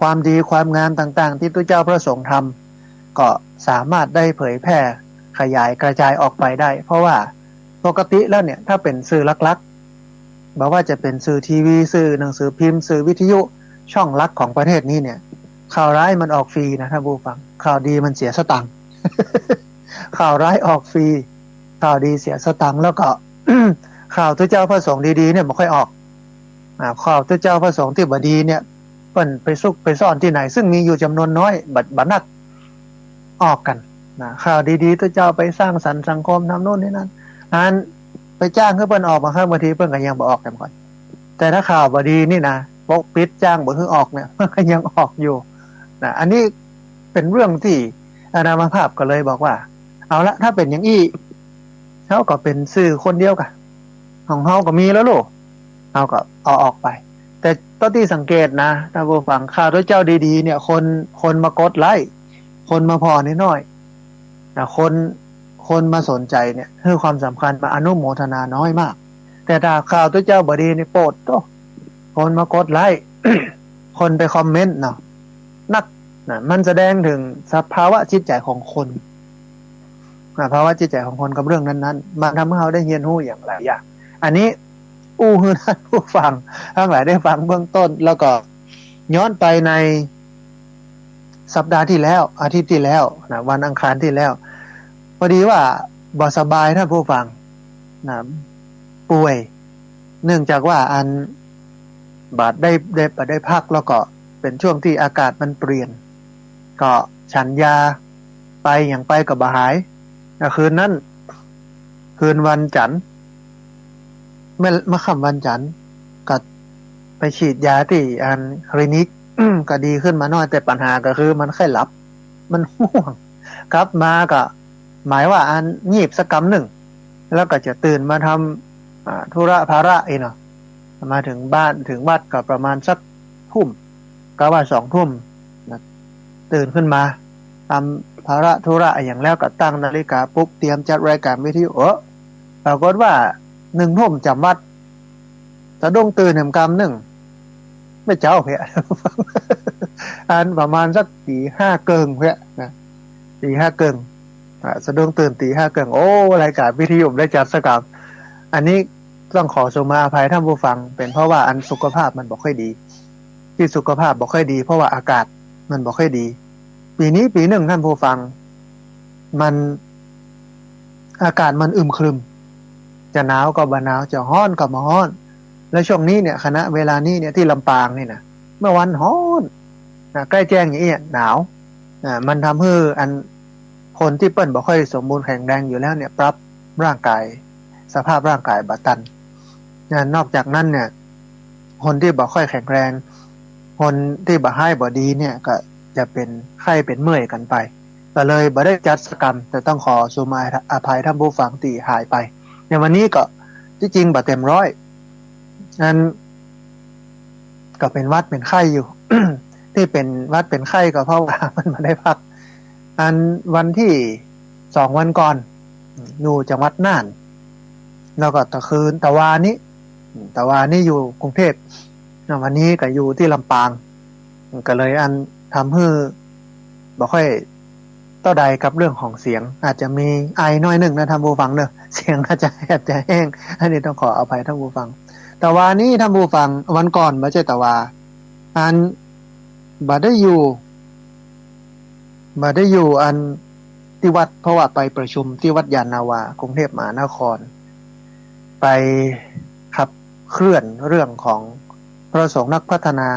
ความดีความงามต่างๆที่พระเจ้าพระสงฆ์ทำก็สามารถได้เผยแพร่ขยายกระจายออกไปได้เพราะว่าปกติแล้วเนี่ยถ้าเป็นสื่อลักๆบอกว่าจะเป็นสื่อทีวีสื่อหนังสือพิมพ์สื่อวิทยุช่องลักของประเทศนี้เนี่ยข่าวร้ายมันออกฟรีนะท่านผู้ฟังข่าวดีมันเสียสตังค์ ข่าวร้ายออกฟรีข่าวดีเสียสตังค์แล้วก็ ข่าวพระเจ้าพระสงฆ์ดีๆเนี่ยไม่ค่อยออกข่าวพระเจ้าพระสงฆ์ที่บดีเนี่ยเปิ้นไปซุกไปซ่อนที่ไหนซึ่งมีอยู่จำนวนน้อยบัดนักออกกันนะข่าวดีๆพระเจ้าไปสร้างสรรค์สังคมทำโน่นนี่นั่นอันไปจ้างให้เปิ้นออกมาครับบางทีเปิ้นก็ยังบ่ออกกันก่อนแต่ถ้าข่าวบดีนี่นะปกปิดจ้างบ่ให้ออกเนี่ยมันก็ยังออกอยู่นะอันนี้เป็นเรื่องที่อาณามาภาพก็เลยบอกว่าเอาละถ้าเป็นอย่างอี้เขาก็เป็นสื่อคนเดียวกันของเขาก็มีแล้วลูกเขาก็เอาออกไปแต่ตอนที่สังเกตนะถ้าผู้ฟังข่าวพระเจ้าดีๆเนี่ยคนมากดไลค์คนมาพอนิดหน่อยนะคนมาสนใจเนี่ยให้ความสำคัญมาอนุโมทนาน้อยมากแต่ถ้าข่าวพระเจ้าบดีนี่โปรดโตคนมากดไลค์ คนไปคอมเมนต์เนาะนักนะมันแสดงถึงสภาวะจิตใจของคนภาวะจิตใจของคนกับเรื่องนั้นๆมาทำให้เราได้เรียนรู้อย่างหลายอย่างอันนี้ฮือท่านผู้ฟังทั้งหลายได้ฟังเบื้องต้นแล้วก็ย้อนไปในสัปดาห์ที่แล้วอาทิตย์ที่แล้วนะวันอังคารที่แล้วพอดีว่าบ่สบายท่านผู้ฟังนะป่วยเนื่องจากว่าอันบาดได้พักแล้วก็เป็นช่วงที่อากาศมันเปลี่ยนก็ฉันยาไปอย่างไปกับบ่หายคืนนั้นคืนวันจันทร์มาค่ำวันจันทร์ก็ไปฉีดยาที่อันคลินิก ก็ดีขึ้นมาหน่อยแต่ปัญหาก็คือมันแค่หลับมันห่วงกลับมาก็หมายว่าอันงีบสักกำหนึ่งแล้วก็จะตื่นมาทำธุระภาระเนาะมาถึงบ้านถึงวัดก็ประมาณสักทุ่มก็ว่า2 ทุ่มนะตื่นขึ้นมาทำภาระธุระอย่างแล้วก็ตั้งนาฬิกาปุ๊บเตรียมจัดรายการวิทยุปรากฏว่า1 ทุ่มจำวัดสะดุ้งตื่นกำหนึ่งไม่เจ้าเพีย อันประมาณสักตี 5เกิงเพียนะตี 5เกิงสะดุ้งตื่นตี 5เกิงโอ้รายการวิทยุได้จัดสักกับอันนี้ต้องขอสมาอภัยท่านผู้ฟังเป็นเพราะว่าอันสุขภาพมันบ่ค่อยดีที่สุขภาพบ่ค่อยดีเพราะว่าอากาศมันบ่ค่อยดีปีนี้ปีหนึ่งท่านผู้ฟังมันอากาศมันอึมครึมจะหนาวก็บ่หนาวจะร้อนก็บ่ร้อนและช่วงนี้เนี่ยคณะเวลานี้เนี่ยที่ลำปางนี่นะเมื่อวันร้อนใกล้แจ้งอย่างนี้หนาวมันทำให้อันคนที่เปิ้นบ่ค่อยสมบูรณ์แข็งแรงอยู่แล้วเนี่ยปรับร่างกายสภาพร่างกายบ่ตันนอกจากนั้นเนี่ยคนที่บ่ค่อยแข็งแรงคนที่บ่ให้บ่ดีเนี่ยก็จะเป็นไข้เป็นเมื่อยกันไปก็เลยบ่ได้จัดกิจกรรมแต่ต้องขอสมาอภัยท่านผู้ฟังที่หายไปในวันนี้ก็ที่จริงบ่เต็มร้อยนั้นก็เป็นวัดเป็นไข้อยู่ ที่เป็นวัดเป็นไข้ก็เพราะว่ามันไม่ได้พักอันวันที่2 วันก่อนอยู่จังหวัดน่านแล้วก็ตะวานี้อยู่กรุงเทพวันนี้ก็อยู่ที่ลำปางก็เลยอันทำให้บ่ค่อยต่อใดกับเรื่องของเสียงอาจจะมีไอน้อยหนึ่งนะท่านผู้ฟังเนอะเสียงอาจจะแห้งอันนี้ต้องขออภัยท่านผู้ฟังแต่ว่านี้ท่านผู้ฟังวันก่อนไม่ใช่แต่ว่าอันบ่ได้อยู่อันที่วัดเพราะว่าไปประชุมที่วัดยานนาวากรุงเทพมหานครไปขับเคลื่อนเรื่องของพระสงฆ์นักพัฒนา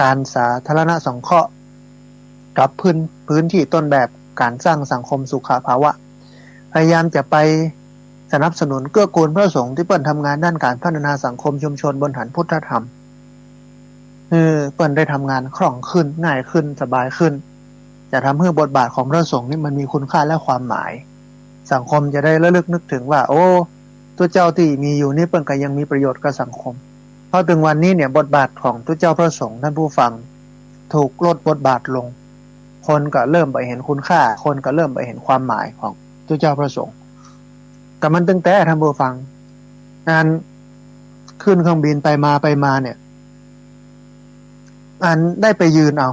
การสาธารณสงเคราะห์กับพื้นที่ต้นแบบการสร้างสังคมสุขภาวะพยายามจะไปสนับสนุนเกื้อกูลพระสงฆ์ที่เปิ้นทำงานด้านการพัฒนาสังคมชุมชนบนฐานพุทธธรรมเปิ้นได้ทำงานคล่องขึ้นง่ายขึ้นสบายขึ้นจะทำให้บทบาทของพระสงฆ์นี่มันมีคุณค่าและความหมายสังคมจะได้ระลึกนึกถึงว่าโอ้ตัวเจ้าที่มีอยู่นี่เปิ้นก็ยังมีประโยชน์กับสังคมเพราะถึงวันนี้เนี่ยบทบาทของตัวเจ้าพระสงฆ์ท่านผู้ฟังถูกลดบทบาทลงคนก็เริ่มไปเห็นคุณค่าคนก็เริ่มไปเห็นความหมายของตัวเจ้าพระสงฆ์แต่มันตั้งแต่ท่านผู้ฟังงานขึ้นเครื่องบินไปมาเนี่ย อันได้ไปยืนเอา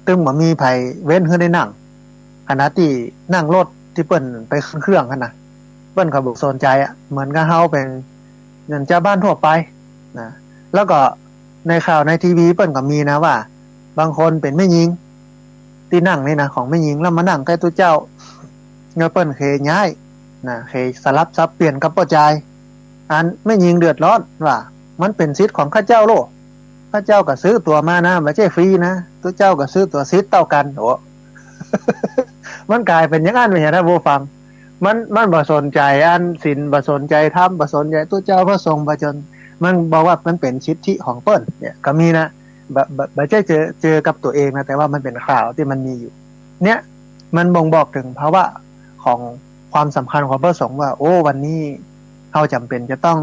ตึงบ่มีไผเว้นให้ได้นั่งขณะที่นั่งรถที่เปิ้นไปขึ้นเครื่องกันนะเปิ้นก็บ่สนใจอ่ะเหมือนกับเฮาเป็นอย่างชาวบ้านทั่วไปนะแล้วก็ในข่าวในทีวีเปิ้นก็มีนะว่าบางคนเป็นแม่หญิงที่นั่งนี่นะของแม่หญิงแล้วมานั่งใกล้ตัวเจ้าเงาเปิ้นเคย้ายนะเคสลับซับเปลี่ยนกับป้อใจอันแม่หญิงเดือดร้อนว่ามันเป็นสิทธิ์ของข้าเจ้าโลข้าเจ้าก็ซื้อตัวมานะไม่ใช่ฟรีนะตัวเจ้าก็ซื้อตัวสิทธิ์เท่ากันโอ้ มันกลายเป็นอย่างนั้นไปอย่างนั้นผู้ฟังมันบ่สนใจอันศีลบ่สนใจธรรมบ่สนใจตัวเจ้าพระสงฆ์บ่จนมันบอกว่ามันเป็นสิทธิของเปิ้นเนี่ยก็มีนะบ่ใช่เจอกับตัวเองนะแต่ว่ามันเป็นข่าวที่มันมีอยู่เนี่ยมันบ่งบอกถึงภาวะของความสำคัญของพระสงฆ์ว่าโอ้วันนี้เฮาจำเป็นจะต้อง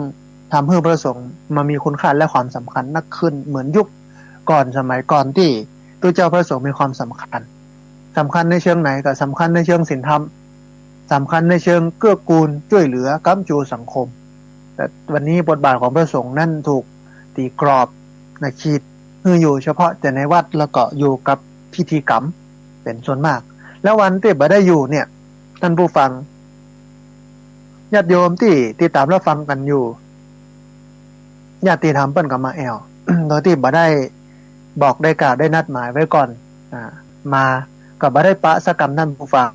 ทำให้พระสงฆ์มามีคุณค่าและความสำคัญนักขึ้นเหมือนยุคก่อนสมัยก่อนที่ตัวเจ้าพระสงฆ์มีความสำคัญในเชิงไหนก็สำคัญในเชิงศีลธรรมสำคัญในเชิงเกื้อกูลช่วยเหลือค้ำจูสังคมแต่วันนี้บทบาทของพระสงฆ์นั่นถูกตีกรอบนะขีดอยู่เฉพาะแต่ในวัดแล้วก็อยู่กับพิธีกรรมเป็นส่วนมากแล้ววันที่บ่ได้อยู่เนี่ยท่านผู้ฟังญาติโยมที่ติดตามรับฟังกันอยู่ญาติธรรมเปิ้นก็มาแอว โดยที่บ่ได้บอกได้กล่าวได้นัดหมายไว้ก่อนมาก็บ่ได้ปะสกรรมท่านผู้ฟัง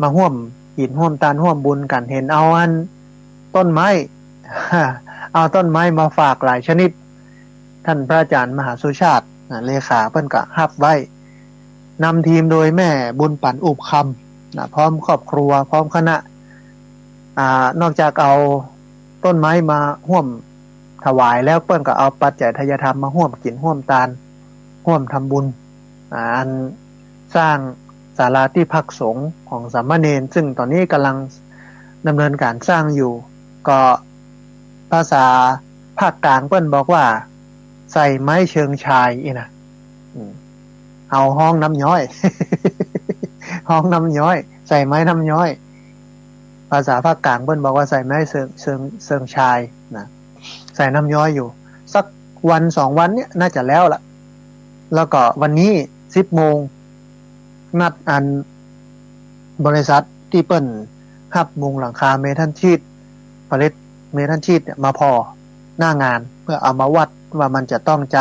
มาร่วมกินร่วมทานร่วมบุญกันเห็นเอาอันต้นไม้ เอาต้นไม้มาฝากหลายชนิดท่านพระอาจารย์มหาสุชาติเลขาเพิ่นก็รับไว้นำทีมโดยแม่บุญปันอุบคำพร้อมครอบครัวพร้อมคณะนอกจากเอาต้นไม้มาร่วมถวายแล้วเปิ้นก็เอาปัจจัยทายธรรมมาร่วมกินร่วมทานร่วมทำบุญสร้างศาลาที่พักสงฆ์ของสามเณรซึ่งตอนนี้กำลังดำเนินการสร้างอยู่ก็ภาษาภาคกลางเปิ้นบอกว่าใส่ไม้เชิงชายอีนะเอาห้องน้ำย้อย ห้องน้ำย้อยใส่ไม้น้ำย้อยภาษาภาคกลางเปิ้นบอกว่าใส่ไม้เชิงชายนะใส่น้ำย้อยอยู่สักวัน2วันเนี่ยน่าจะแล้วล่ะแล้วก็วันนี้10 โมงนัดอันบริษัทที่เปิ้นรับมุงหลังคาเมทัลชีทผลิตเมทัลชีทเนี่ยมาพอหน้างานเพื่อเอามาวัดว่ามันจะต้องใจ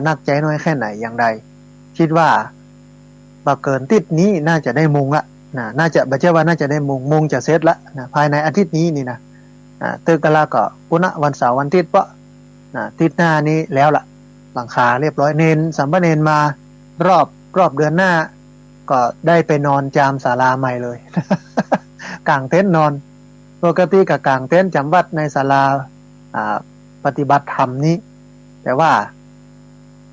นักใจน้อยแค่ไหนอย่างใดคิดว่าบ่เกินติดนี้น่าจะได้มุงละน่าจะบ่ใช่ว่าน่าจะได้มุงจะเสร็จละภายในอาทิตย์นี้นี่นะตึกกะลาก็ปุณะวันเสาร์วันอาทิตย์ปะติดหน้านี้แล้วล่ะหลังคาเรียบร้อยเนนสัมภเนรมารอบเดือนหน้าก็ได้ไปนอนจามศาลาใหม่เลย กางเต็นท์นอนปกติกับกางเต็นท์จำวัดในศาลาปฏิบัติธรรมนี้แต่ว่า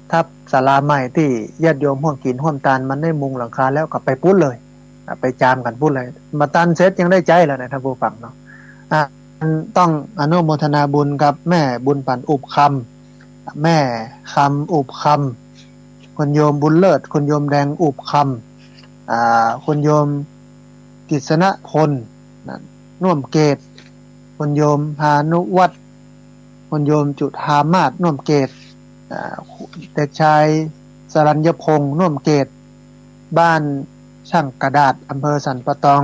ถ้าศาลาใหม่ที่ญาติโยมร่วมกินร่วมทานมันได้มุงหลังคาแล้วก็ไปปุ้นเลยไปจามกันปุ้นเลยมาตันเสร็จยังได้ใจแล้วนะท่านผู้ฟังเนาะต้องอนุโมทนาบุญกับแม่บุญปันอุบคำแม่คำอุบคำคุณโยมบุญเลิศคุณโยมแดงอุบคำคุณโยมกิษณพลน่วมเกตคุณโยมพานุวัฒน์คุณโยมจุธามาศน่วมเกตเด็กชายสรัญญพงษ์น่วมเกตบ้านช่างกระดาษอำเภอสันปะตอง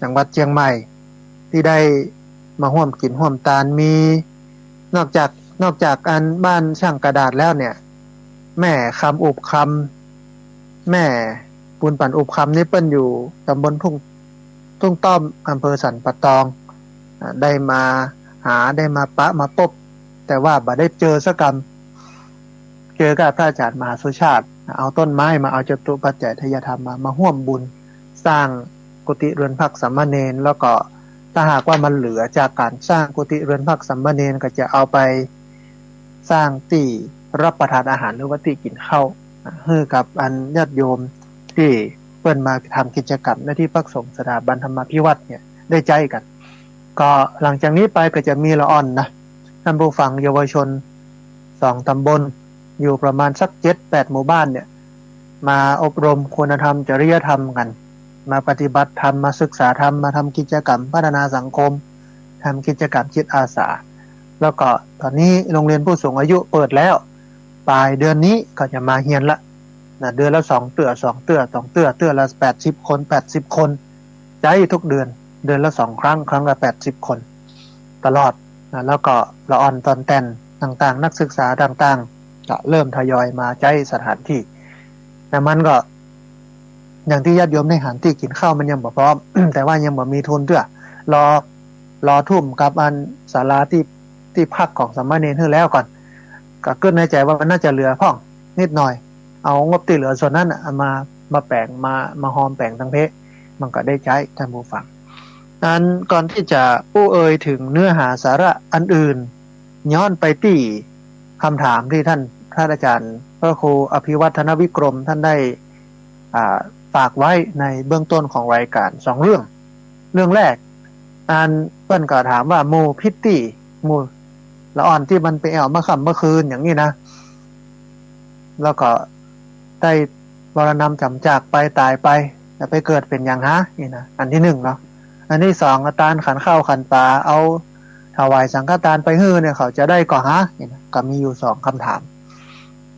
จังหวัดเชียงใหม่ที่ได้มาร่วมกินร่วมทานมีนอกจากอันบ้านช่างกระดาษแล้วเนี่ยแม่คำอุบคำแม่บุญปันอุบคำนี่เปิ้นอยู่ตำบลทุ่งต้อมอำเภอสันปะตองได้มาหาได้มาปะมาพบแต่ว่าบ่ได้เจอสักกันเจอกับพระอาจารย์มหาสุชาติเอาต้นไม้มาเอาจตุปัจจัยทายธรรมมาร่วมบุญสร้างกุฏิเรือนพักสามเณรแล้วก็ถ้าหากว่ามันเหลือจากการสร้างกุฏิเรือนพักสามเณรก็จะเอาไปสร้างที่รับประทานอาหารหรือว่าที่กินข้าวให้กับอันญาติโยมที่เปิ้นมาทำกิจกรรมในที่พักสงฆ์สถาบันธรรมภิวัตน์เนี่ยได้ใจกันก็หลังจากนี้ไปก็จะมีละอ่อนนะท่านผู้ฟังเยาวชน2 ตำบลอยู่ประมาณสัก 7-8 หมู่บ้านเนี่ยมาอบรมคุณธรรมจริยธรรมกันมาปฏิบัติธรรมมาศึกษาธรรมมาทำกิจกรรมพัฒนาสังคมทำกิจกรรมจิตอาสาแล้วก็ตอนนี้โรงเรียนผู้สูงอายุเปิดแล้ว ปลายเดือนนี้ก็จะมาเฮียนละนะเดือนละ2 เตื้อ2 เตื้อ2 เตื้อเตื้อละ80 คน80 คนใจทุกเดือนเดือนละ2 ครั้งครั้งละ80 คนตลอดนะแล้วก็ละอ่อนตอนแต่นต่างๆนักศึกษาต่างๆก็เริ่มทยอยมาใจสถานที่แต่มันก็อย่างที่ญาติโยมในหานที่กินข้าวมันยังบ่พร้อม แต่ว่ายังบ่มีทุนเตื้อรอทุ่มกับอันศาลาที่พักของสามเณรให้แล้วก่อนก็คิดในใจว่ามันน่าจะเหลือพ่องนิดหน่อยเอางบที่เหลือส่วนนั้นมาแปลงมาหอมแปลงทั้งเพมันก็ได้ใช้ท่านผู้ฟังนั้นก่อนที่จะอู้เอ่ยถึงเนื้อหาสาระอันอื่นย้อนไปที่คำถามที่ท่านอาจารย์พระครูอภิวัฒนวิกรมท่านได้ฝากไว้ในเบื้องต้นของรายการ2 เรื่องแรกเปิ้นก็ถามว่าหมู่พิตตี้หมู่ละอ่อนที่มันไปแอวเมื่อค่ำเมื่อคืนอย่างนี้นะแล้วก็ได้มรณะจำจากไปตายไปจะไปเกิดเป็นอย่างฮะนี่นะอันที่1เนาะอันที่2อาตานขันข้าวขันปลาเอาถวายสังฆทานไปฮื้อเนี่ยเขาจะได้ก่อฮะนี่นะก็มีอยู่2 คำถาม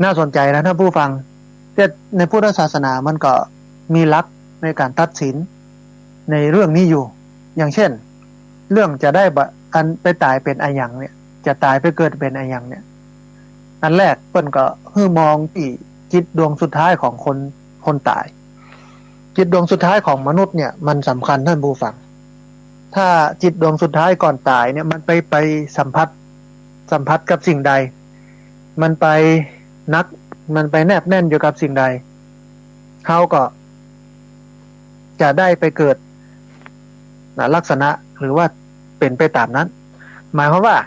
น่าสนใจนะท่านผู้ฟังแต่ในพุทธศาสนามันก็มีหลักในการตัดสินในเรื่องนี้อยู่อย่างเช่นเรื่องจะได้อันไปตายเป็นอะไรอย่างเนี่ยจะตายไปเกิดเป็นอะไรอย่างเนี่ยอันแรกเปิ้นก็มองที่จิตดวงสุดท้ายของคนตายจิตดวงสุดท้ายของมนุษย์เนี่ยมันสำคัญท่านผู้ฟังถ้าจิตดวงสุดท้ายก่อนตายเนี่ยมันไปสัมผัสกับสิ่งใดมันไปแนบแน่นอยู่กับสิ่งใดเขาก็จะได้ไปเกิดลักษณะหรือว่าเป็นไปตามนั้นหมายความว่า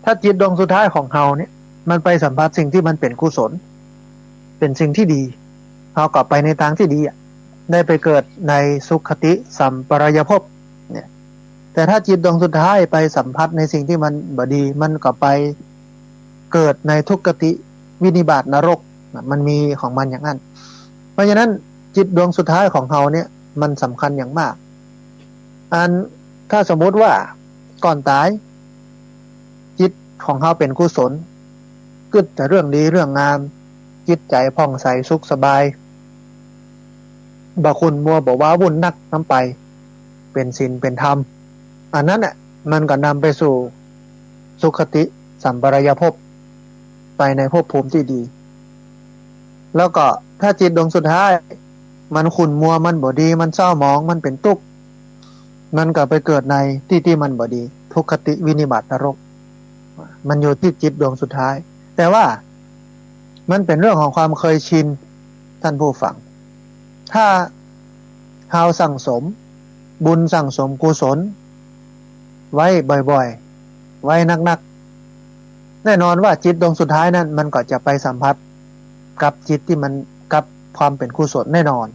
ถ้าจิตดวงสุดท้ายของเขาเนี่ยมันไปสัมผัสสิ่งที่มันเป็นกุศลเป็นสิ่งที่ดีเขาก็ไปในทางที่ดีได้ไปเกิดในสุขติสัมปรายภพเนี่ยแต่ถ้าจิตดวงสุดท้ายไปสัมผัสในสิ่งที่มันบ่ดีมันก็ไปเกิดในทุกขติวินิบาตนรกมันมีของมันอย่างนั้นเพราะฉะนั้นจิตดวงสุดท้ายของเขาเนี่ยมันสำคัญอย่างมากถ้าสมมุติว่าก่อนตายจิตของเขาเป็นกุศลกึศแต่เรื่องดีเรื่องงามจิตใจผ่องใสสุขสบายบ่คุณมัวบ่ว้าวุ่นนักน้ำไปเป็นศีลเป็นธรรมอันนั้นน่ะมันก็นำไปสู่สุขติสัมปรายภพไปในภพภูมิที่ดีแล้วก็ถ้าจิตดวงสุดท้ายมันขุ่นมัวมันบ่ดีมันเศร้าหมองมันเป็นทุกข์มันก็ไปเกิดในที่มันบ่ดีทุกขติวินิบาตนรกมันอยู่ที่จิตดวงสุดท้ายแต่ว่ามันเป็นเรื่องของความเคยชินท่านผู้ฟังถ้าเราสั่งสมบุญสั่งสมกุศลไว้บ่อยๆไว้นักๆแน่นอนว่าจิตดวงสุดท้ายนั้นมันก็จะไปสัมผัสกับจิตที่มันกับความเป็นกุศลแน่นอน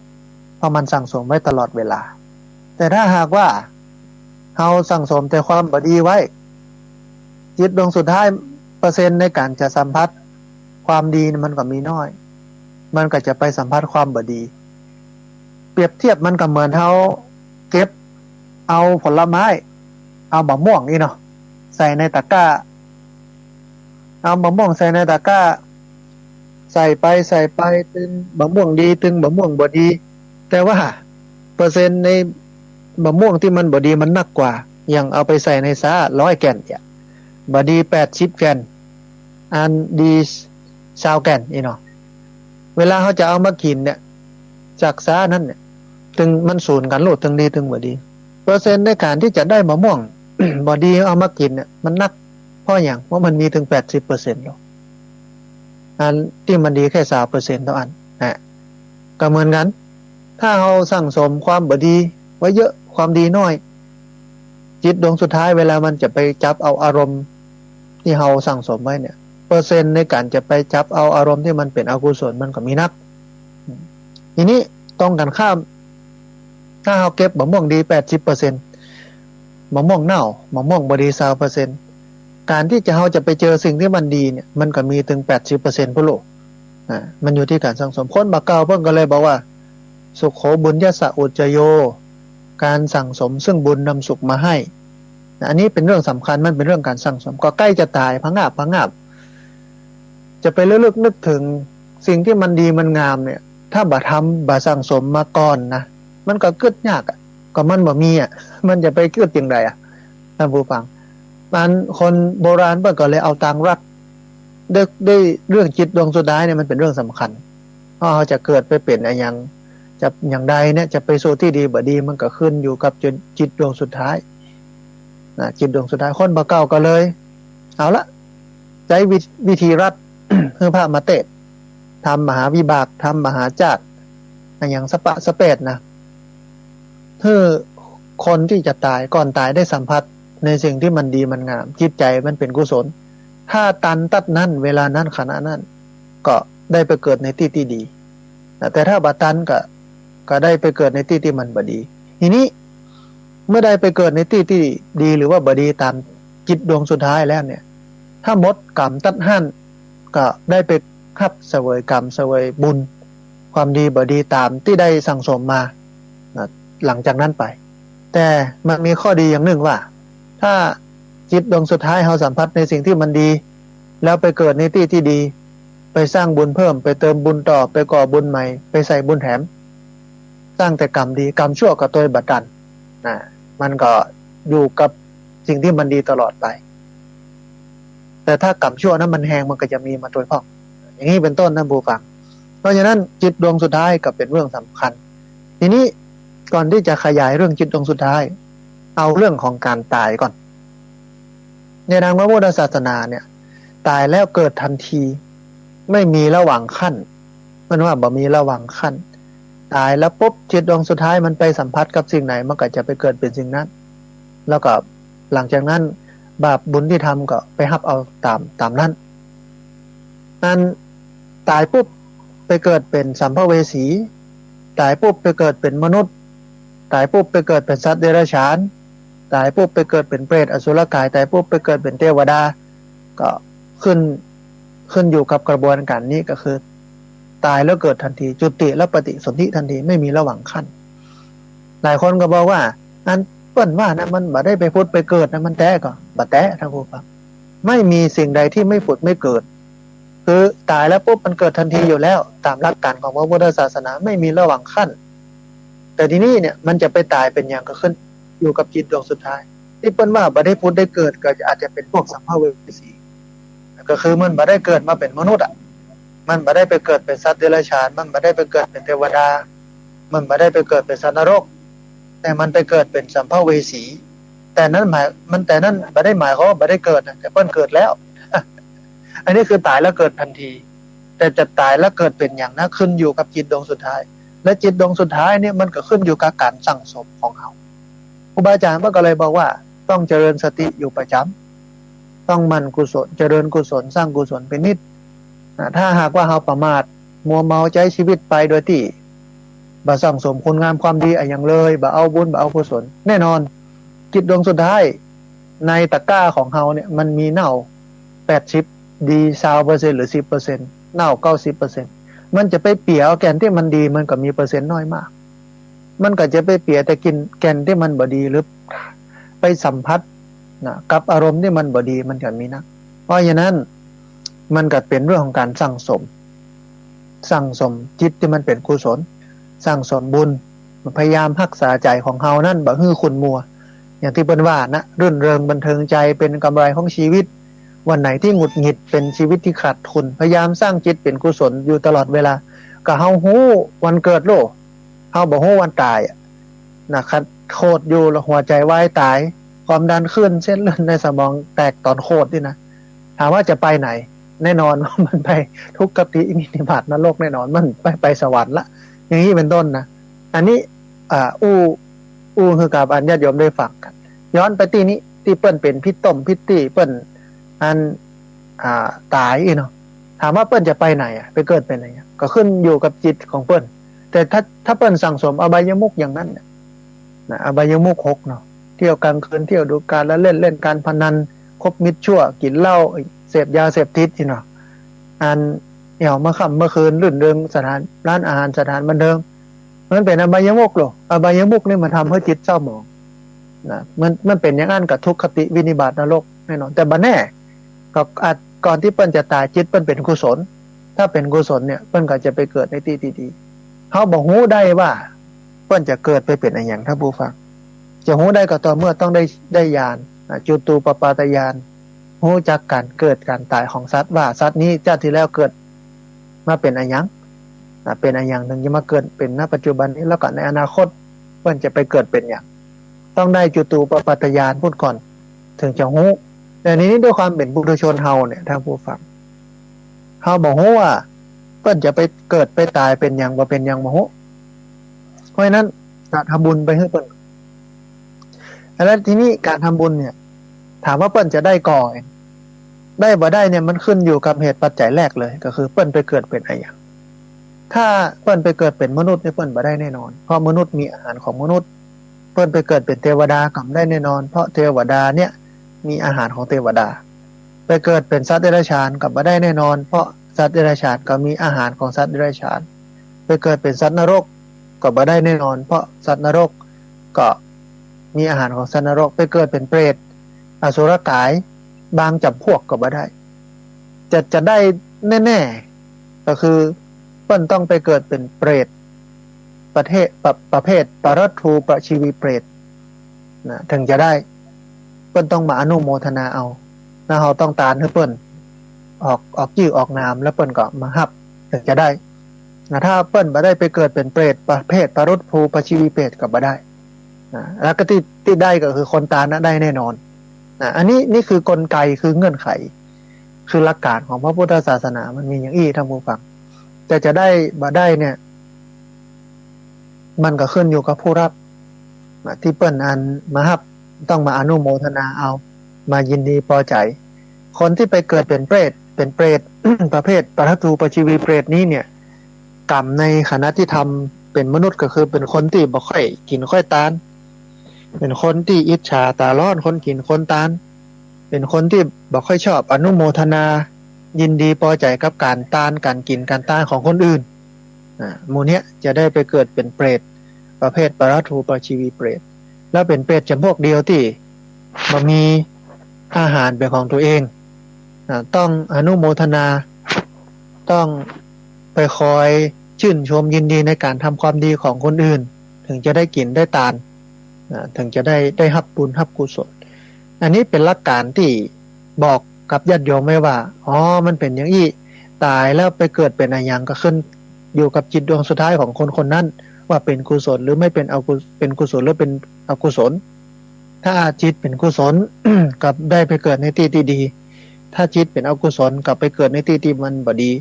เพราะมันสั่งสมไว้ตลอดเวลาแต่ถ้าหากว่าเราสั่งสมแต่ความบดีไว้จิตดวงสุดท้ายเปอร์เซ็นต์ในการจะสัมผัสความดีมันก็มีน้อยมันก็จะไปสัมผัสความบดีเปรียบเทียบมันก็เหมือนเราเก็บเอาผลไม้เอามะม่วงนี่เนาะใส่ในตะกร้าเอามะม่วงใส่ในตะกร้าใส่ไปตึงมะม่วงดีตึงมะม่วงบ่ดีแต่ว่าเปอร์เซ็นต์ในมะม่วงที่มันบ่ดีมันหนักกว่าอย่างเอาไปใส่ในซา100 แก่นเนี่ยบ่ดี80 แก่นอันดี20 แก่นนี่เนาะเวลาเขาจะเอามากินเนี่ยจากซานั้นเนี่ยถึงมันสูญกันโลดถึงดีถึงบ่ดีเปอร์เซ็นต์ในการที่จะได้มะม่วง บ่ดีเอามากินเนี่ยมันนักเพราะอย่างว่ามันมีถึง 80% หรอกอันที่มันดีแค่ 20% เท่านั้นก็เหมือนกันถ้าเราสั่งสมความบ่ดีไว้เยอะความดีน้อยจิตดวงสุดท้ายเวลามันจะไปจับเอาอารมณ์ที่เราสั่งสมไว้เนี่ยเปอร์เซ็นต์ในการจะไปจับเอาอารมณ์ที่มันเป็นอกุศลมันก็มีนักทีนี้ตรงกันข้ามถ้าเราเก็บมะม่วงดี 80% มะม่วงเน่ามะม่วงบ่ดี 20% การที่เราจะไปเจอสิ่งที่มันดีเนี่ยมันก็มีถึง 80% พุ่นโลกมันอยู่ที่การสั่งสมคนบักเก่าเพิ่นก็เลยบอกว่าสุขโขบุญยสะอุจโยการสั่งสมซึ่งบุญนำสุขมาให้อันนี้เป็นเรื่องสำคัญมันเป็นเรื่องการสั่งสมก็ใกล้จะตายพะงาบ จะไประลึกนึกถึงสิ่งที่มันดีมันงามเนี่ยถ้าบ่ทำบ่สั่งสมมาก่อนนะมันก็เกิดยากอ่ะก็มันบ่มีอ่ะมันจะไปเกิดอย่างไรอ่ะท่านผู้ฟังมันคนโบราณเพิ่นก็เลยเอาตังรักด้วยเรื่องจิตดวงสุดท้ายเนี่ยมันเป็นเรื่องสำคัญเพราะเขาจะเกิดไปเป็นอะไรอย่างใดเนี่ยจะไปสู่ที่ดีบ่ดีมันก็ขึ้นอยู่กับจิตดวงสุดท้ายนะจิตดวงสุดท้ายคนบ่เก่าก็เลยเอาละใช้วิธีรัด เพื่อพระมาเตศทำมหาวิบากทำมหาจักรอย่างสปะสเปดนะเพื่อคนที่จะตายก่อนตายได้สัมผัสในสิ่งที่มันดีมันงามจิตใจมันเป็นกุศลถ้าตันตัดนั้นเวลานั้นขณะนั้นก็ได้ไปเกิดในที่ที่ดีแต่ถ้าบัตันก็ได้ไปเกิดในที่ที่มันบดีทีนี้เมื่อได้ไปเกิดในที่ที่ดีหรือว่าบดีตามจิตดวงสุดท้ายแล้วเนี่ยถ้าหมดกรรมตัดหั่นก็ได้ไปขับเสวยกรรมเสวยบุญความดีบดีตามที่ได้สั่งสมมาหลังจากนั้นไปแต่มันมีข้อดีอย่างหนึ่งว่าถ้าจิตดวงสุดท้ายเราสัมผัสในสิ่งที่มันดีแล้วไปเกิดในที่ที่ดีไปสร้างบุญเพิ่มไปเติมบุญต่อไปก่อบุญใหม่ไปใส่บุญแถมสร้างแต่กรรมดีกรรมชั่วกับตัวบัดดันมันก็อยู่กับสิ่งที่มันดีตลอดไปแต่ถ้ากรรมชั่วนั้นมันแหงมันก็จะมีมาตัวพ่องอย่างนี้เป็นต้นนะบูฟังเพราะฉะนั้นจิตดวงสุดท้ายก็เป็นเรื่องสำคัญทีนี้ก่อนที่จะขยายเรื่องจิตดวงสุดท้ายเอาเรื่องของการตายก่อนในทางพระพุทธศาสนาเนี่ยตายแล้วเกิดทันทีไม่มีระหว่างขั้นมันว่าบ่มีระหว่างขั้นตายแล้วปุ๊บจิตดวงสุดท้ายมันไปสัมผัสกับสิ่งไหนมันก็จะไปเกิดเป็นสิ่งนั้นแล้วก็หลังจากนั้นบาปบุญที่ทำก็ไปรับเอาตามนั้นนั้นตายปุ๊บไปเกิดเป็นสัมภเวสีตายปุ๊บไปเกิดเป็นมนุษย์ตายปุ๊บไปเกิดเป็นสัตว์เดรัจฉานตายปุ๊บไปเกิดเป็นเปรตอสุรกายตายปุ๊บไปเกิดเป็นเทวดาก็ขึ้นอยู่กับกระบวนการนี้ก็คือตายแล้วเกิดทันทีจุติแล้วปฏิสนธิทันทีไม่มีระหว่างขั้นหลายคนก็บอกว่านั้นเปิ้นว่านะมันบ่ได้ไปพุทธไปเกิดนะมันแท้ก็บ่แท้ทั้งคู่ครับไม่มีสิ่งใดที่ไม่ผุดไม่เกิดคือตายแล้วปุ๊บมันเกิดทันทีอยู่แล้วตามหลักการของพระพุทธศาสนาไม่มีระหว่างขั้นแต่ทีนี้เนี่ยมันจะไปตายเป็นอย่างก็ขึ้นอยู่กับจิตดวงสุดท้ายที่เปิ้นว่าบ่ได้พุทธได้เกิดก็อาจจะเป็นพวกสัมภเวสีก็คือมันบ่ได้เกิดมาเป็นมนุษย์มันบ่ได้ไปเกิดเป็นสัตว์เดรัจฉานมันบ่ได้ไปเกิดเป็นเทวดามันบ่ได้ไปเกิดเป็นสัตว์นรกแต่มันไปเกิดเป็นสัมภเวสีแต่นั้นบ่ได้หมายความว่าบ่ได้เกิดนะแต่เปิ้นเกิดแล้ว อันนี้คือตายแล้วเกิดทันทีแต่จะตายแล้วเกิดเป็นอย่างนั้นขึ้นอยู่กับจิตดวงสุดท้ายและจิตดวงสุดท้ายเนี่ยมันก็ขึ้นอยู่กับการสั่งสมของเราครูบาอาจารย์ก็เลยบอกว่าต้องเจริญสติอยู่ประจำต้องหมั่นกุศลเจริญกุศลสร้างกุศลเป็นนิจถ้าหากว่าเราประมาทมัวเมาใช้ชีวิตไปโดยที่บ่สั่งสมคุณงามความดีอย่างเลยบ่เอาบุญบ่เอากุศลแน่นอนจิตดวงสุดท้ายในตะกร้าของเราเนี่ยมันมีเน่า80ดี20%หรือ 10% เน่า 90% มันจะไปเปียเอาแก่นที่มันดีมันก็มีเปอร์เซ็นต์น้อยมากมันก็จะไปเปียแต่กินแก่นที่มันบ่ดีหรือไปสัมผัสกับอารมณ์ที่มันบ่ดีมันก็มีนะเพราะฉะนั้นมันก็เป็นเรื่องของการสั่งสมจิตที่มันเป็นกุศลสั่งสมบุญพยายามรักษาใจของเฮานั่นบ่ฮื้อคุณมัวอย่างที่เพิ่นว่านะรื่นเริงบันเทิงใจเป็นกำไรของชีวิตวันไหนที่หงุดหงิดเป็นชีวิตที่ขาดทุนพยายามสร้างจิตเป็นกุศลอยู่ตลอดเวลาก็เฮาฮู้วันเกิดโลกเฮาบ่ฮู้วันตายนะครับโคตรอยู่แล้วหัวใจวายตายความดันขึ้นเส้นเลือดในสมองแตกตอนโคตรนี่นะถามว่าจะไปไหนแน่นอนว่ามันไปทุกขตินิพพานนรกแน่นอนมันไปสวรรค์ละอย่างนี้เป็นต้นนะอันนี้อู้คือกับอันญาติโยมได้ฟังกันย้อนไปที่นี้ที่เปิ้นเป็นพิษต้มพิษตี้เปิ้นอันตายเนาะถามว่าเปิ้นจะไปไหนไปเกิดเป็นไหนก็ขึ้นอยู่กับจิตของเปิ้นแต่ถ้าเปิ้นสั่งสมอบายมุขอย่างนั้นนะอบายมุข6เนาะเที่ยวกลางคืนเที่ยวดูการแล้วเล่นการพนันคบมิตรชั่วกินเหล้าเสพยาเสพติดเนาะอันเหี่ยวมาค่ำเมื่อคืนรื่นเริงสถานร้านอาหารสถานบันเทิงมันเป็นอบายมุขหรออบายมุขนี่มันทำให้จิตเศร้าหมองมันเป็นอย่างนั้นกับทุกขติวินิบาตนรกแน่นอนแต่บัดแน่ก็อาจ ก่อนที่เปิ้นจะตายจิตเปิ้นเป็นกุศลถ้าเป็นกุศลเนี่ยเปิ้นก็จะไปเกิดในที่ดีๆเขาบอกฮู้ได้ว่าเปิ้นจะเกิดไปเป็นอะไรอย่างท่านผู้ฟังจะฮู้ได้ก็ต่อเมื่อต้องได้ญาณจุตูปปาตญาณฮู้จักการเกิดการตายของสัตว์ว่าสัตว์นี้ชาติที่แล้วเกิดมาเป็นอะไรอย่างเป็นอะไรอย่างหนึ่งจะมาเกิดเป็นณปัจจุบันนี้แล้วก็ในอนาคตเปิ้นจะไปเกิดเป็นอย่างต้องได้จุตูปปาตญาณพูดก่อนถึงจะฮู้แต่นี้ด้วยความเป็นปุถุชนเฮาเนี่ยท่านผู้ฟังเฮาบอกฮู้ว่าเปิ้นจะไปเกิดไปตายเป็นอย่างบ่เป็นอย่างบ่ฮู้เพราะฉะนั้นการทำบุญไปให้เปิ้นแล้วทีนี้การทำบุญเนี่ยถามว่าเปิ้นจะได้ก่อได้บ่ได้เนี่ยมันขึ้นอยู่กับเหตุปัจจัยแรกเลยก็คือเปิ้นไปเกิดเป็นอะไรอย่างถ้าเปิ้นไปเกิดเป็นมนุษย์เนี่ยเปิ้นบ่ได้แน่นอนเพราะมนุษย์มีอาหารของมนุษย์เปิ้นไปเกิดเป็นเทวดาก็ได้แน่นอนเพราะเทวดาเนี่ยมีอาหารของเทวดาไปเกิดเป็นสัตว์เดรัจฉานก็บ่ได้แน่นอนเพราะสัตว์เดรัจฉานก็มีอาหารของสัตว์เดรัจฉานไปเกิดเป็นสัตว์นรกก็บ่ได้แน่นอนเพราะสัตว์นรกก็มีอาหารของสัตว์นรกไปเกิดเป็นเปรตอสุรกายบางจำพวกก็บ่ได้จะได้แน่ๆก็คือเปิ้นต้องไปเกิดเป็นเปรตประเภทปรัตถูปชีวีเปรตนะถึงจะได้เปิ้นต้องมาอนุโมทนาเอานะเฮาต้องตานให้เปิ้นออกชื่อออกนามแล้วเปิ้นก็มารับถึงจะได้นะถ้าเปิ้นบ่ได้ไปเกิดเป็นเปรตประเภทปรัตถูปชีวีเปรตก็บ่ได้นะแล้วก็ที่ได้ก็คือคนตานนะได้แน่นอนนะอันนี้นี่คือกลไกคือเงื่อนไขคือหลักการของพระพุทธศาสนามันมีอย่างอี้ท่านผู้ฟังแต่จะได้บ่ได้เนี่ยมันก็ขึ้นอยู่กับผู้รับที่เปิ้นอันมารับต้องมาอนุโมทนาเอามายินดีพอใจคนที่ไปเกิดเป็นเปรต ประเภทปรัตถูปชีวีเปรตนี้เนี่ยกรรมในขณะที่ทำเป็นมนุษย์ก็คือเป็นคนที่บ่ค่อยกินค่อยตานเป็นคนที่อิจฉาตาร้อนคนกินคนตานเป็นคนที่บ่ค่อยชอบอนุโมทนายินดีพอใจกับการตานการกินการตานของคนอื่นหมู่เนี้ยจะได้ไปเกิดเป็นเปรตประเภทปรัตถูปชีวีเปรตแล้วเป็นเปรตจำพวกเดียวที่บ่มีอาหารเป็นของตัวเองต้องอนุโมทนาต้องไปคอยชื่นชมยินดีในการทำความดีของคนอื่นถึงจะได้กินได้ตานถึงจะได้รับบุญรับกุศลอันนี้เป็นหลักการที่บอกกับญาติโยมไว้ว่าอ๋อมันเป็นอย่างนี้ตายแล้วไปเกิดเป็นอะไรอย่างก็ขึ้นอยู่กับจิตดวงสุดท้ายของคนคนนั้นว่าเป็นกุศลหรือไม่เป็นเป็นกุศลหรือเป็นอกุศลถ้าจิตเป็นกุศล กับได้ไปเกิดในที่ที่ดีถ้าจิตเป็นอกุศลกับไปเกิดในที่ที่มันบ่ดี